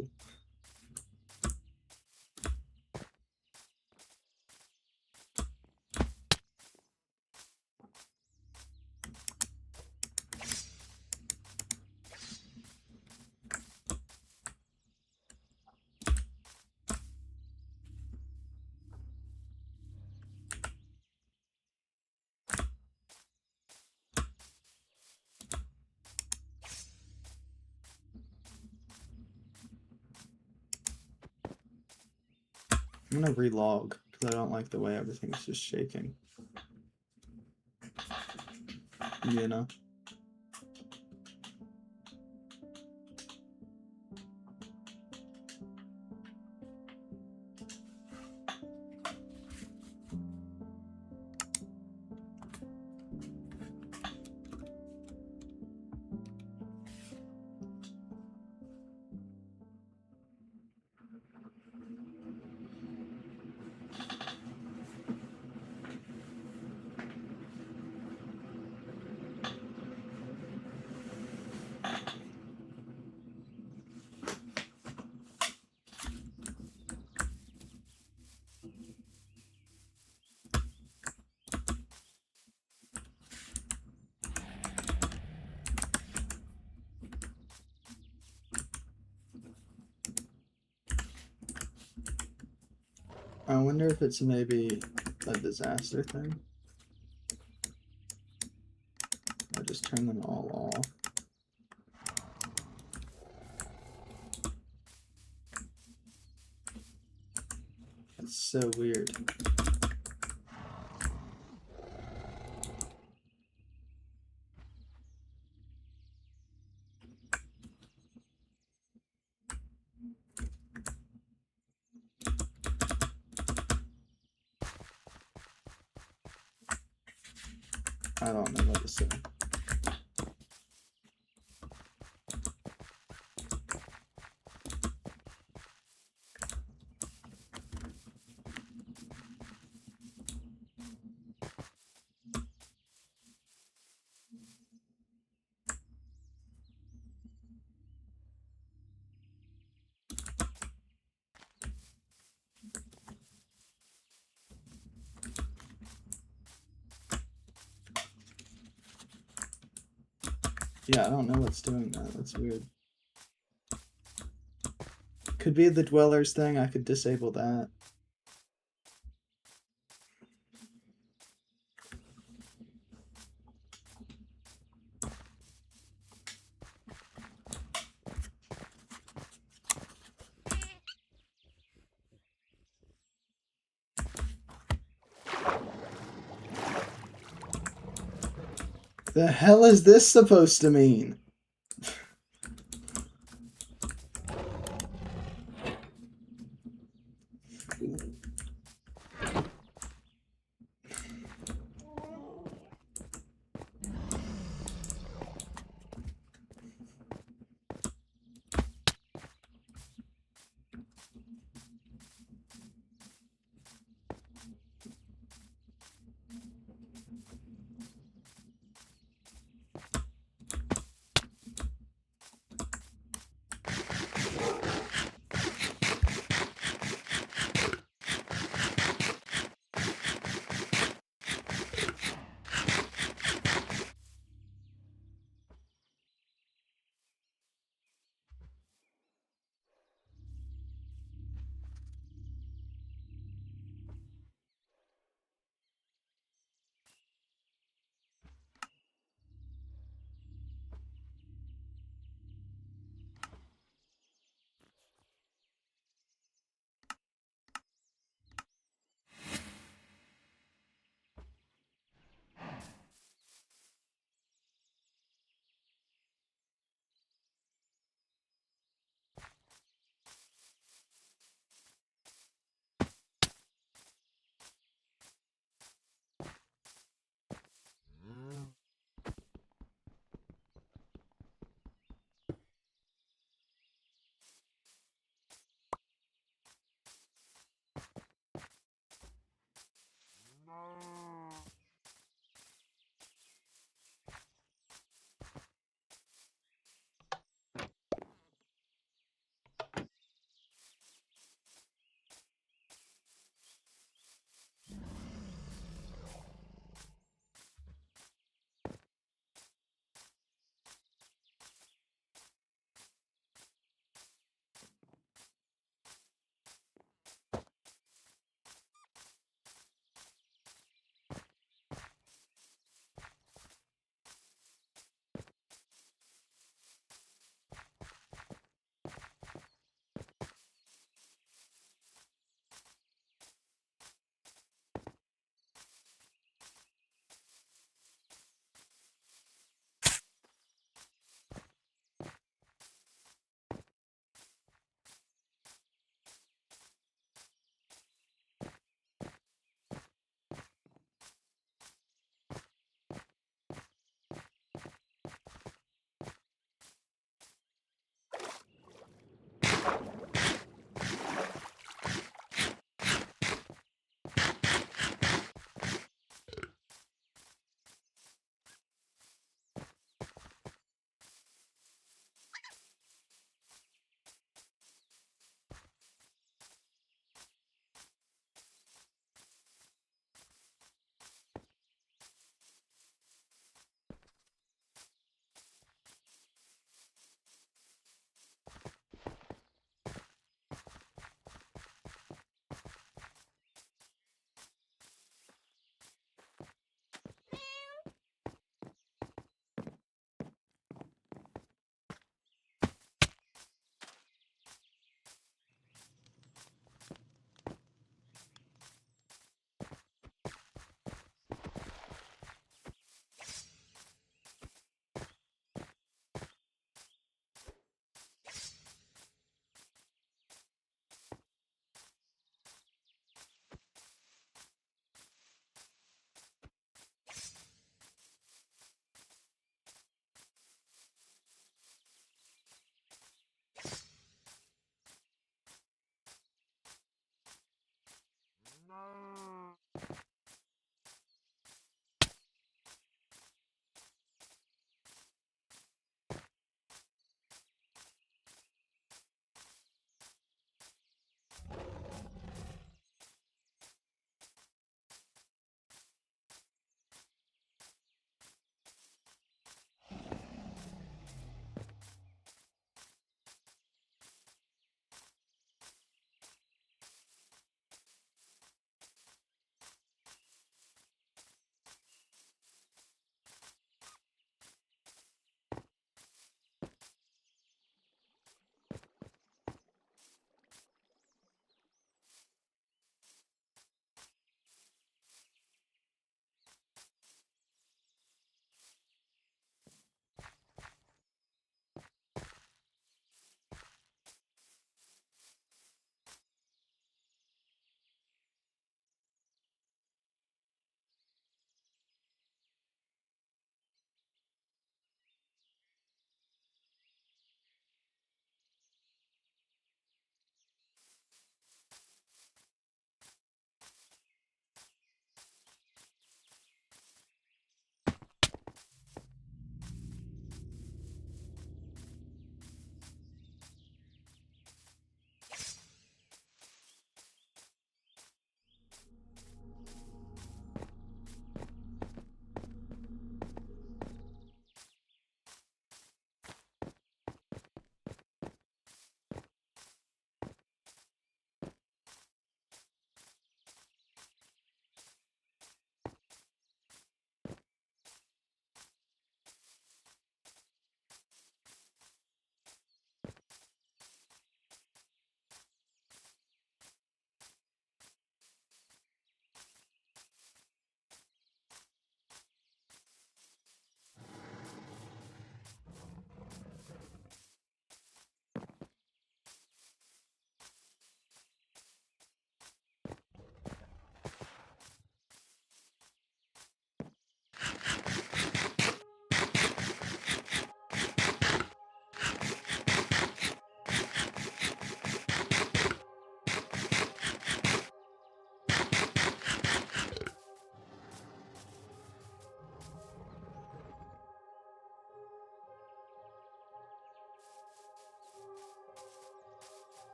I'm gonna relog because I don't like the way everything's just shaking. You know? I wonder if it's maybe a disaster thing. I just turn them all off. That's so weird. I don't know what to say. Yeah, I don't know what's doing that. That's weird. Could be the dwellers thing. I could disable that. The hell is this supposed to mean?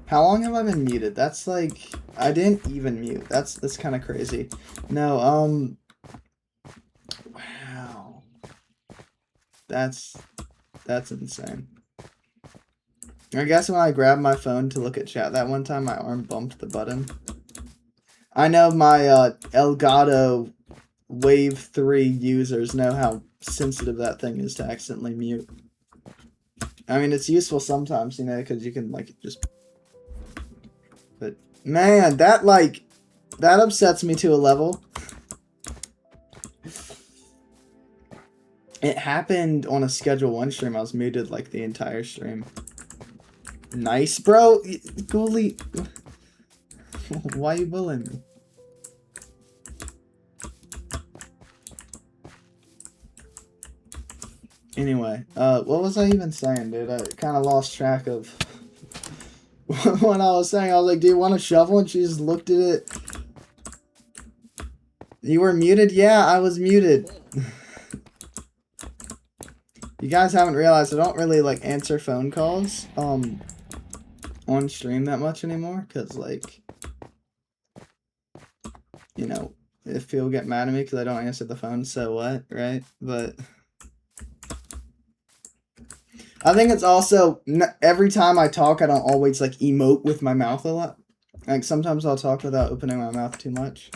How long have I been muted? That's like, I didn't even mute. That's kind of crazy. No, wow. That's insane. I guess when I grabbed my phone to look at chat that one time, my arm bumped the button. I know my Elgato Wave 3 users know how sensitive that thing is to accidentally mute. I mean, it's useful sometimes, you know, because you can, like, just... But, man, that, like, that upsets me to a level. It happened on a Schedule 1 stream. I was muted, like, the entire stream. Nice, bro. Ghoulie. Why you bullying me? Anyway, what was I even saying, dude? I kind of lost track of what I was saying. I was like, do you want a shovel? And she just looked at it. You were muted? Yeah, I was muted. You guys haven't realized I don't really, like, answer phone calls, on stream that much anymore, because, like, you know, if people get mad at me because I don't answer the phone, so what, right? But I think it's also, every time I talk, I don't always, like, emote with my mouth a lot. Like, sometimes I'll talk without opening my mouth too much.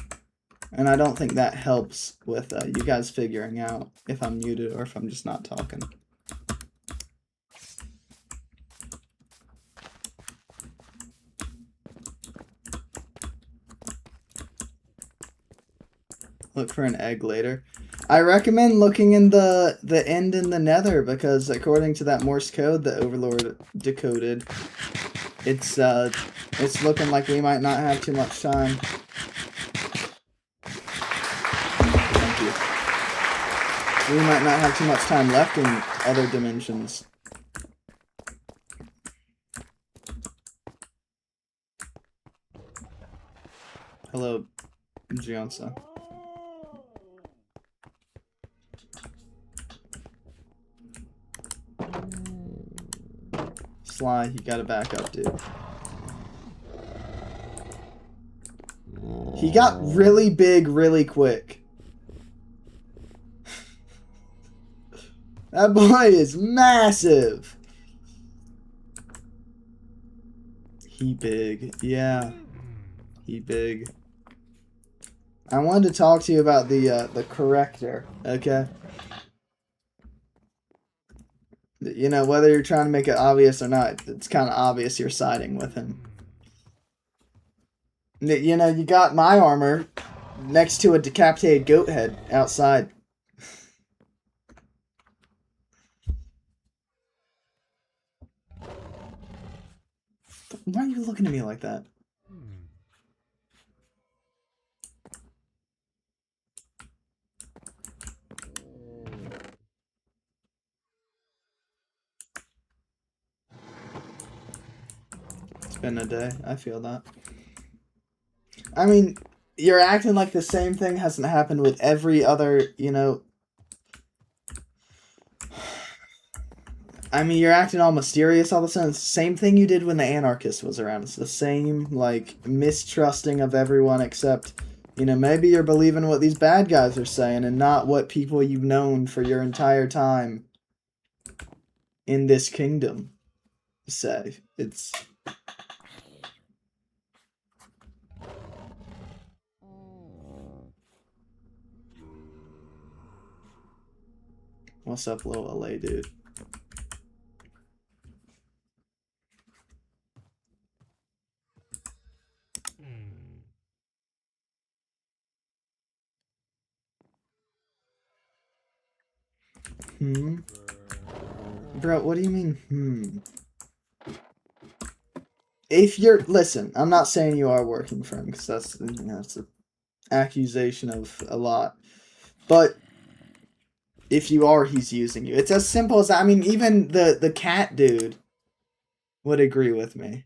And I don't think that helps with you guys figuring out if I'm muted or if I'm just not talking. Look for an egg later. I recommend looking in the end in the nether, because according to that Morse code that Overlord decoded, it's looking like we might not have too much time. Thank you. We might not have too much time left in other dimensions. Hello, Johnson. Sly, you gotta back up, dude. He got really big really quick. That boy is massive. He big. Yeah. He big. I wanted to talk to you about the corrector, okay? You know, whether you're trying to make it obvious or not, it's kind of obvious you're siding with him. You know, you got my armor next to a decapitated goat head outside. Why are you looking at me like that? It's been a day. I feel that. I mean, you're acting like the same thing hasn't happened with every other, you know... I mean, you're acting all mysterious all of a sudden. It's the same thing you did when the anarchist was around. It's the same, like, mistrusting of everyone except, you know, maybe you're believing what these bad guys are saying and not what people you've known for your entire time. in this kingdom say. It's... What's up, little LA dude? Bro, what do you mean, If you're... Listen, I'm not saying you are working for him, because that's, you know, it's an accusation of a lot. But if you are, he's using you. It's as simple as that. I mean, even the cat dude would agree with me.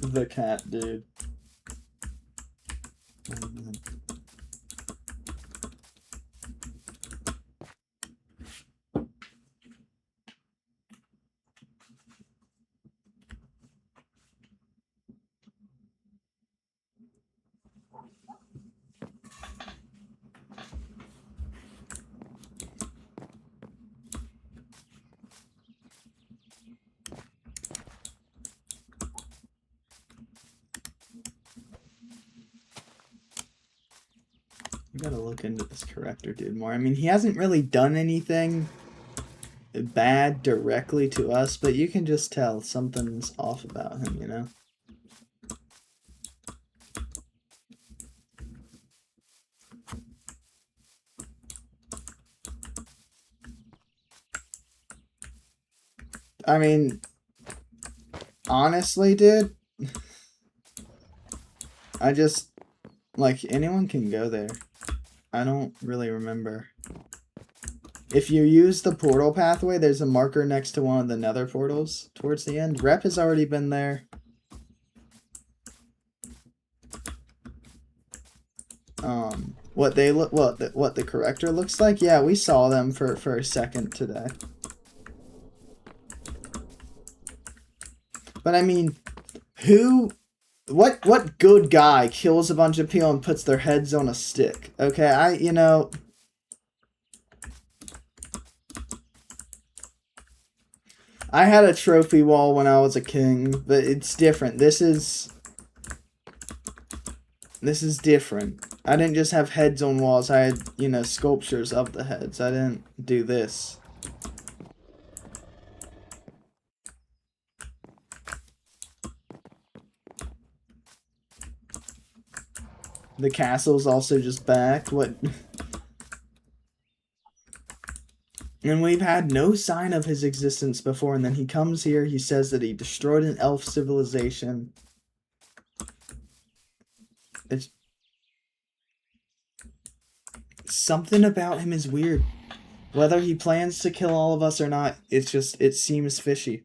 The cat dude. I gotta look into this corrector dude more. I mean, he hasn't really done anything bad directly to us, but you can just tell something's off about him, you know? I mean, honestly, dude, I just, like, anyone can go there. I don't really remember. If you use the portal pathway, there's a marker next to one of the nether portals towards the end. Rep has already been there. What they look, what the corrector looks like? Yeah, we saw them for a second today. But I mean, what good guy kills a bunch of people and puts their heads on a stick? Okay, you know, I had a trophy wall when I was a king, but it's different. This is different. I didn't just have heads on walls. I had, you know, sculptures of the heads. I didn't do this. The castle's also just back. What? And we've had no sign of his existence before, and then he comes here, he says that he destroyed an elf civilization. It's... Something about him is weird. Whether he plans to kill all of us or not, it's just, it seems fishy.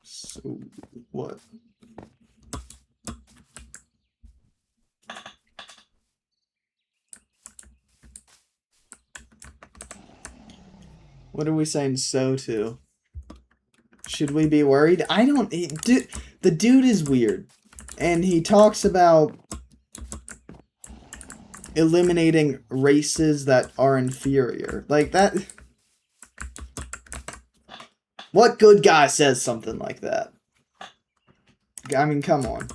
So, what? What are we saying so to? Should we be worried? I don't... the dude is weird. And he talks about eliminating races that are inferior. Like, that... What good guy says something like that? I mean, come on.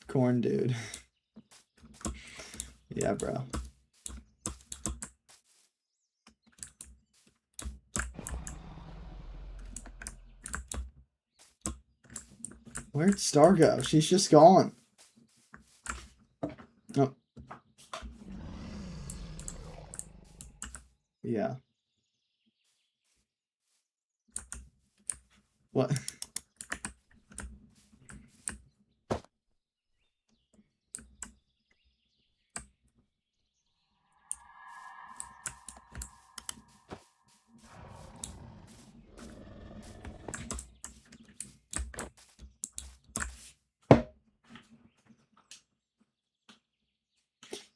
Corn dude. Yeah, bro. Where'd Star go? She's just gone. Oh. Yeah. What?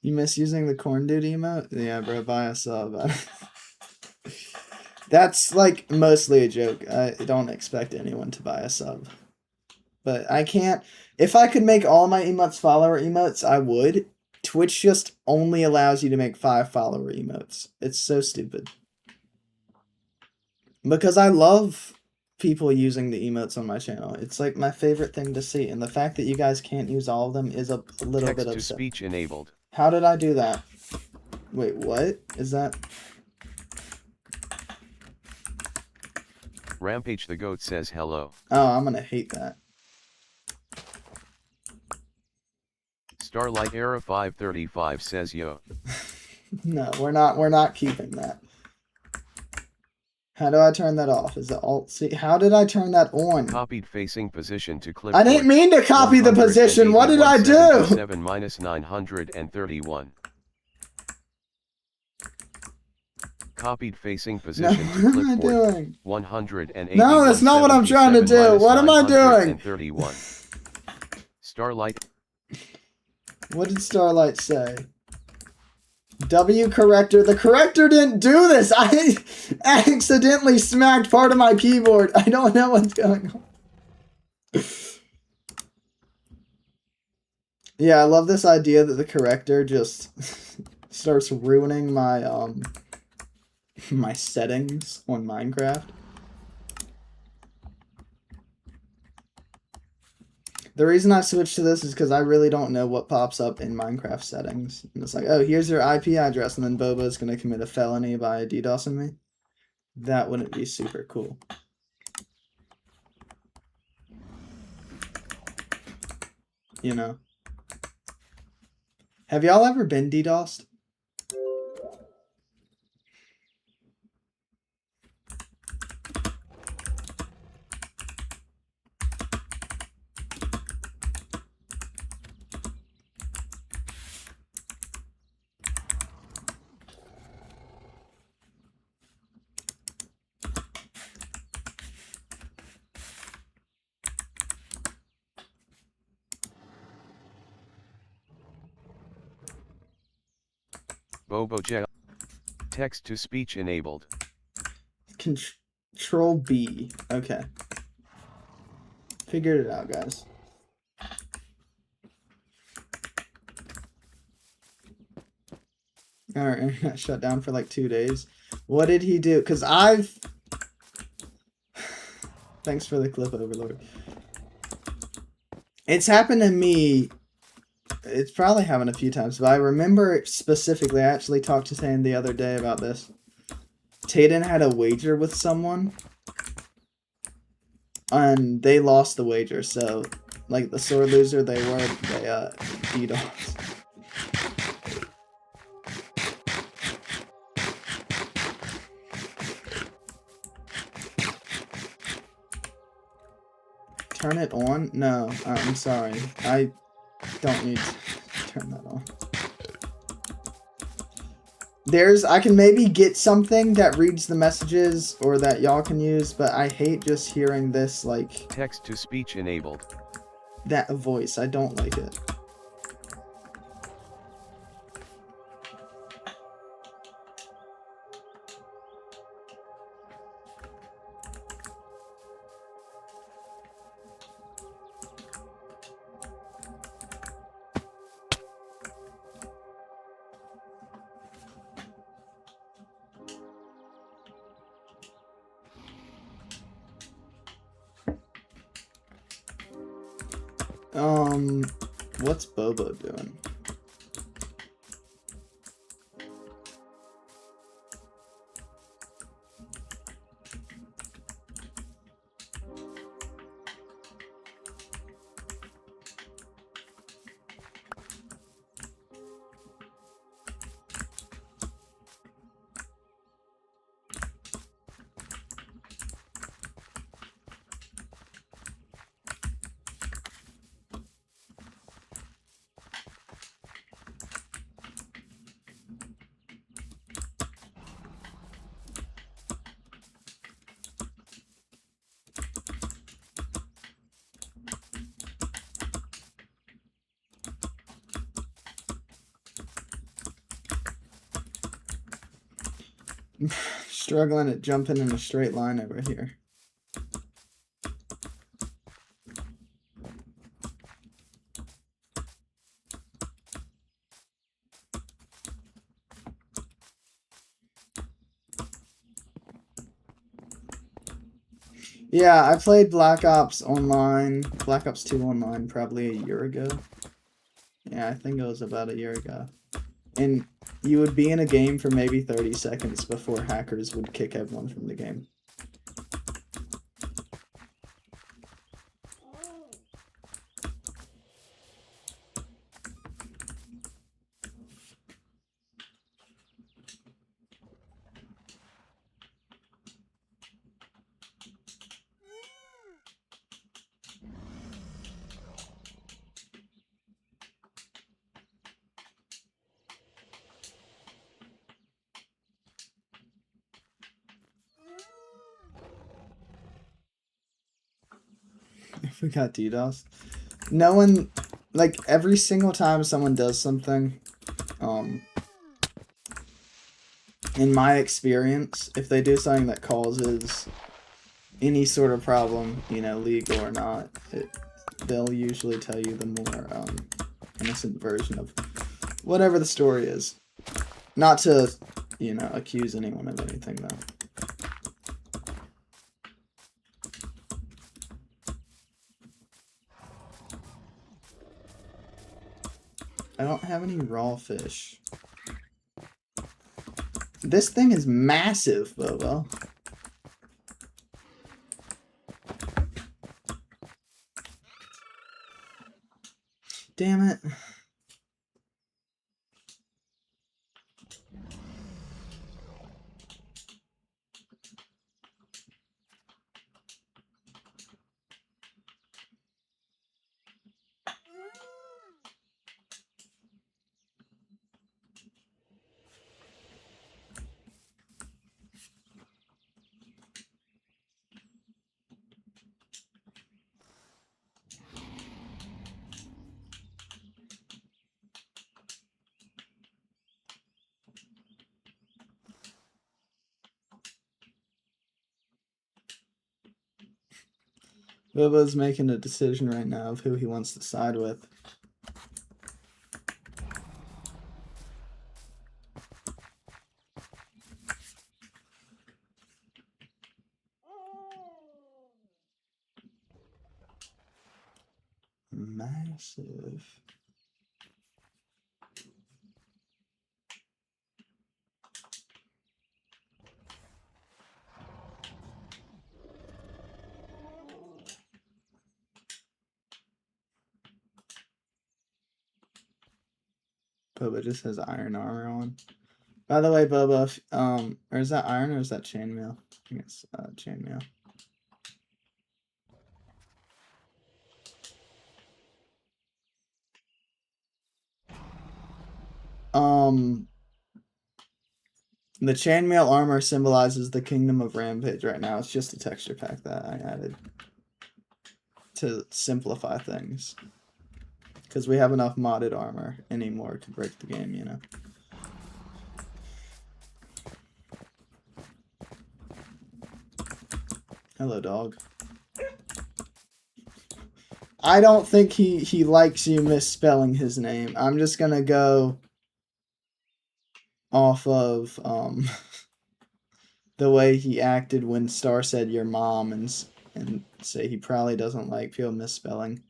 You miss using the corn dude emote? Yeah, bro, buy a sub. That's like mostly a joke. I don't expect anyone to buy a sub. But I can't. If I could make all my emotes follower emotes, I would. Twitch just only allows you to make 5 follower emotes. It's so stupid. Because I love people using the emotes on my channel. It's like my favorite thing to see. And the fact that you guys can't use all of them is a little bit upsetting. Text-to-speech enabled. How did I do that? Wait, what? Is that... Rampage the Goat says hello. Oh, I'm gonna hate that. Starlight Era 535 says yo. No, we're not keeping that. How do I turn that off? Is it Alt C? How did I turn that on? Copied facing position to clipboard. I didn't mean to copy the position. What did I do? 7-931. Copied facing position to clipboard. What am I doing? 180. No, that's not what I'm trying to do. What am I doing? 31. Starlight. What did Starlight say? W corrector. The corrector didn't do this. I accidentally smacked part of my keyboard. I don't know what's going on. Yeah, I love this idea that the corrector just starts ruining my my settings on Minecraft. The reason I switched to this is because I really don't know what pops up in Minecraft settings. And it's like, oh, here's your IP address, and then Boba's going to commit a felony by DDoSing me. That wouldn't be super cool. You know? Have y'all ever been DDoSed? Bobo Jail. Text to speech enabled. Control B. Okay. Figured it out, guys. Alright, internet shut down for like 2 days. What did he do? Because I've... Thanks for the clip, Overlord. It's happened to me... It's probably happened a few times, but I remember specifically, I actually talked to Tane the other day about this. Tayden had a wager with someone, and they lost the wager, so, like, the sore loser they DDoS. Turn it on? No, I'm sorry. I don't need to turn that on. I can maybe get something that reads the messages or that y'all can use, but I hate just hearing this, like... Text-to-speech enabled. That voice, I don't like it. What's Bobo doing? Struggling at jumping in a straight line over here. Yeah, I played Black Ops Online, Black Ops 2 Online probably a year ago. Yeah, I think it was about a year ago. And you would be in a game for maybe 30 seconds before hackers would kick everyone from the game. If we got DDoS. No one, like, every single time someone does something, in my experience, if they do something that causes any sort of problem, you know, legal or not, they'll usually tell you the more innocent version of whatever the story is. Not to, you know, accuse anyone of anything, though. I don't have any raw fish. This thing is massive, Bobo. Damn it. Bobo's making a decision right now of who he wants to side with. Massive. Boba just has iron armor on. By the way, Boba, or is that iron or is that chainmail? I think it's chainmail. The chainmail armor symbolizes the kingdom of Rampage right now. It's just a texture pack that I added to simplify things. Because we have enough modded armor anymore to break the game, you know. Hello, dog. I don't think he likes you misspelling his name. I'm just gonna go off of the way he acted when Star said your mom and say he probably doesn't like people misspelling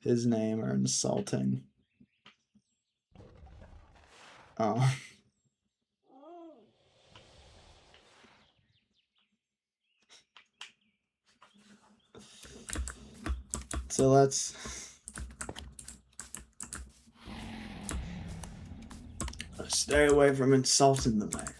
his name or insulting. So let's stay away from insulting the man.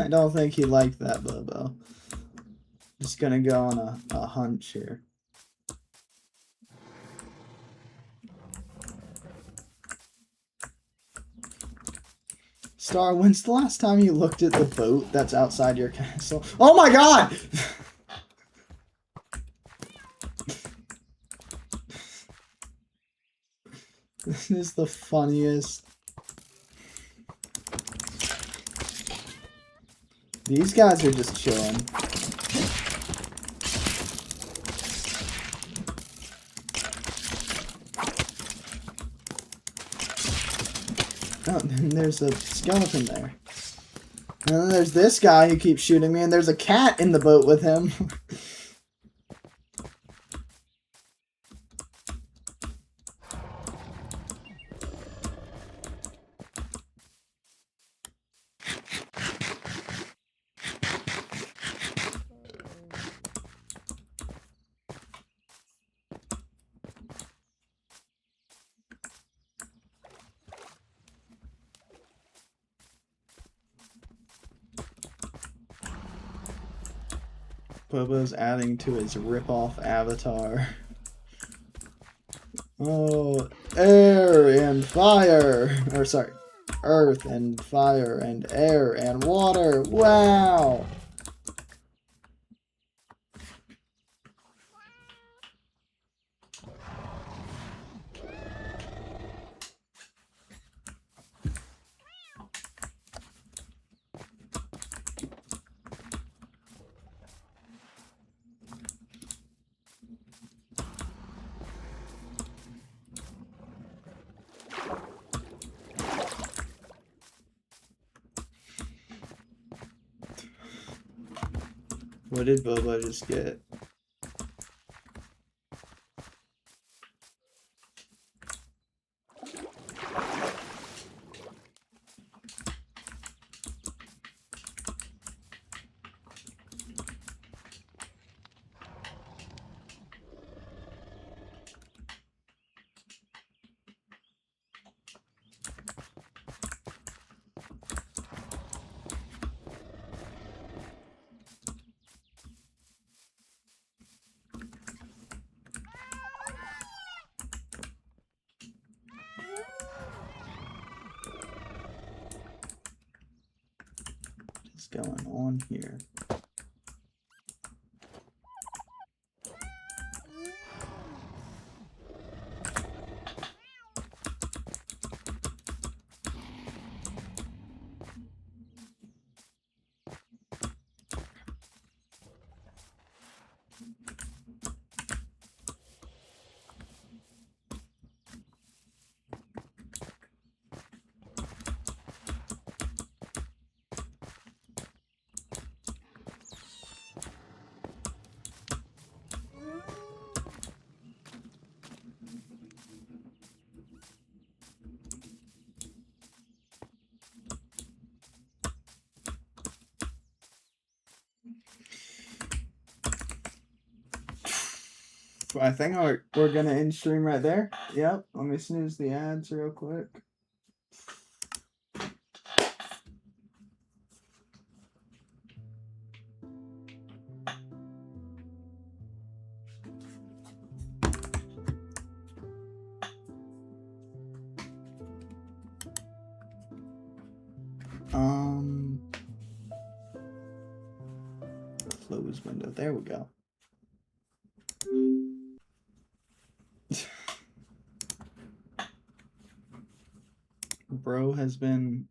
I don't think he liked that, Bobo. Just gonna go on a hunch here. Star, when's the last time you looked at the boat that's outside your castle? Oh my god! This is the funniest. These guys are just chilling. Oh, and there's a skeleton there. And then there's this guy who keeps shooting me, and there's a cat in the boat with him. Bobo's adding to his rip-off avatar. Oh, air and fire. Or sorry, earth and fire and air and water. Wow. What did Bobo just get? What's going on here? I think we're gonna end stream right there. Yep. Let me snooze the ads real quick. Close window. There we go. Bro has been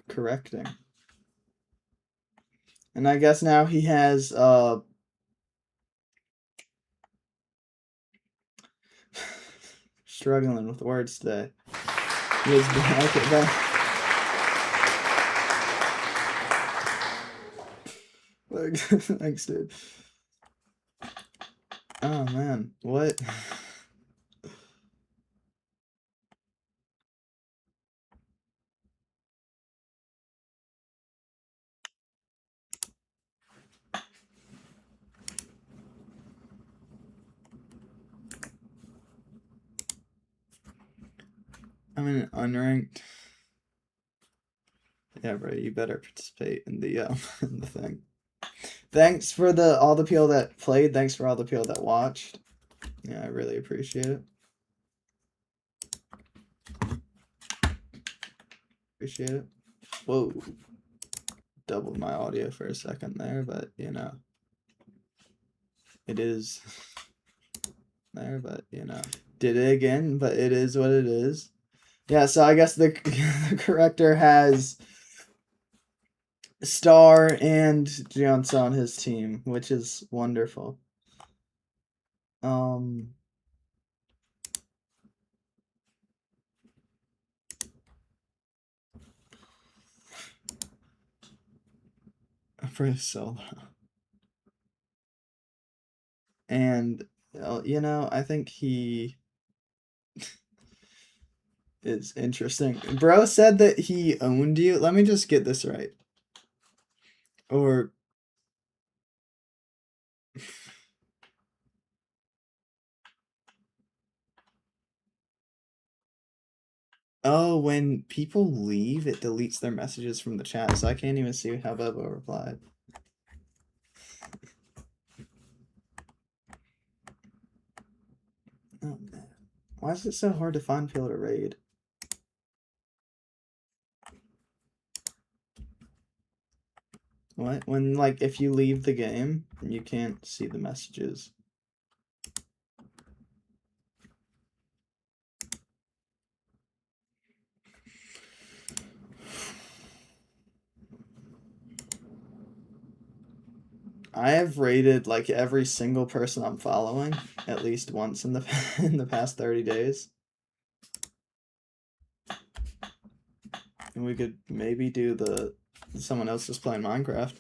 correcting. And I guess now he has struggling with words today. He has been, okay, thanks, dude. Oh man, what? I'm in an unranked. Yeah, bro, you better participate in the in the thing. Thanks for all the people that played. Thanks for all the people that watched. Yeah, I really appreciate it. Appreciate it. Whoa. Doubled my audio for a second there, but you know. It is there, but you know. Did it again, but it is what it is. Yeah, so I guess the, the corrector has Star and Gianza on his team, which is wonderful. For solo. And you know, I think he is interesting. Bro said that he owned you. Let me just get this right. Or oh, when people leave, it deletes their messages from the chat, so I can't even see how Bebo replied. Oh man. Why is it so hard to find people to raid? What? When, like, if you leave the game, you can't see the messages. I have rated, like, every single person I'm following at least once in the in the past 30 days. And we could maybe do the someone else is playing Minecraft.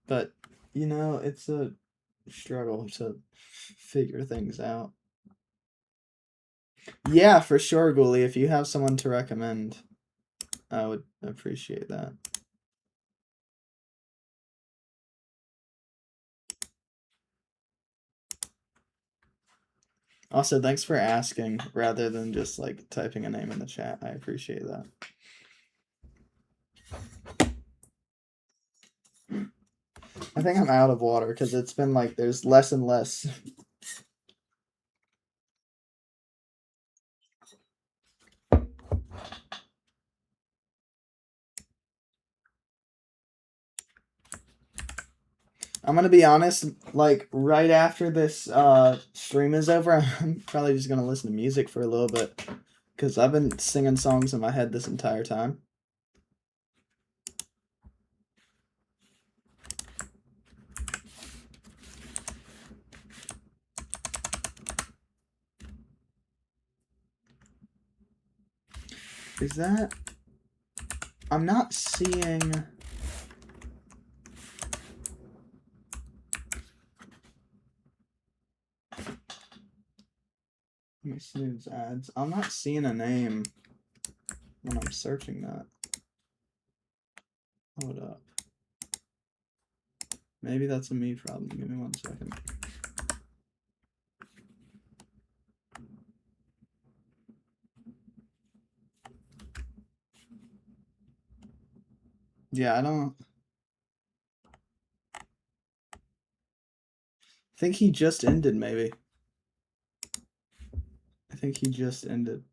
But, you know, it's a struggle to figure things out. Yeah, for sure, Ghoulie. If you have someone to recommend, I would appreciate that. Also, thanks for asking rather than just like typing a name in the chat. I appreciate that. I think I'm out of water because it's been like there's less and less. I'm gonna be honest, like right after this stream is over, I'm probably just gonna listen to music for a little bit because I've been singing songs in my head this entire time. Is that? I'm not seeing. Let me snooze ads. I'm not seeing a name when I'm searching that. Hold up. Maybe that's a me problem. Give me 1 second. Yeah, I don't. I think he just ended, maybe. I think he just ended.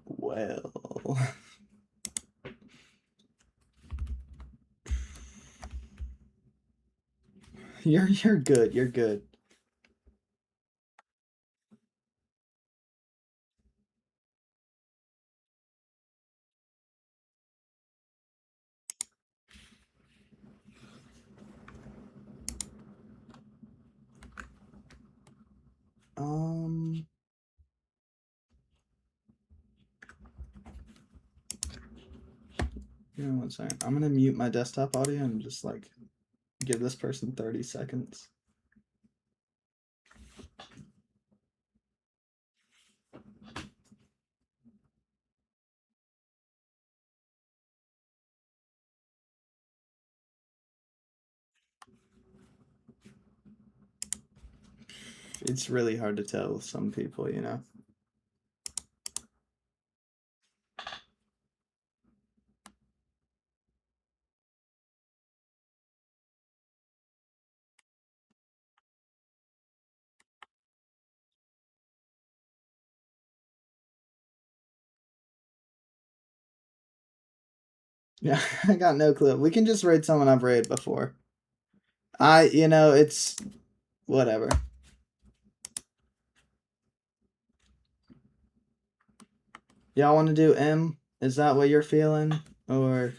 Well. You're good. You're good. Give me 1 second. I'm gonna mute my desktop audio and just like Give this person 30 seconds. It's really hard to tell with some people, you know? Yeah, I got no clue. We can just raid someone I've raided before. You know, it's whatever. Y'all want to do M? Is that what you're feeling? Or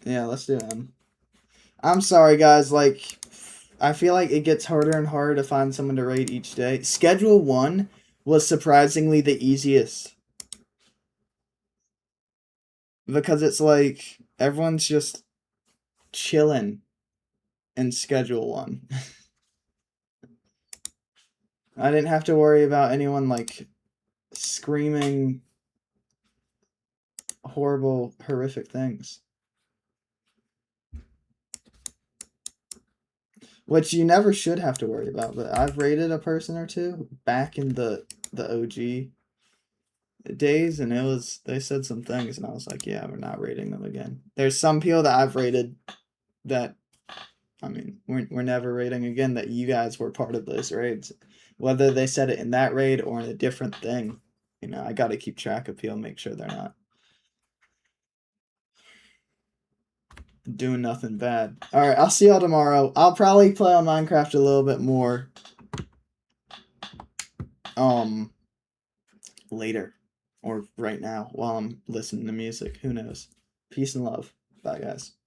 yeah, let's do M. I'm sorry, guys. Like, I feel like it gets harder and harder to find someone to raid each day. Schedule 1 was surprisingly the easiest. Because it's like, everyone's just chilling in Schedule 1. I didn't have to worry about anyone, like, screaming horrible, horrific things. Which you never should have to worry about, but I've raided a person or two back in the OG days, and they said some things, and I was like, yeah, we're not raiding them again. There's some people that I've raided that, I mean, we're never raiding again, that you guys were part of those raids. Whether they said it in that raid or in a different thing, you know, I got to keep track of people, make sure they're not doing nothing bad. Alright, I'll see y'all tomorrow. I'll probably play on Minecraft a little bit more. Later. Or right now while I'm listening to music. Who knows? Peace and love. Bye, guys.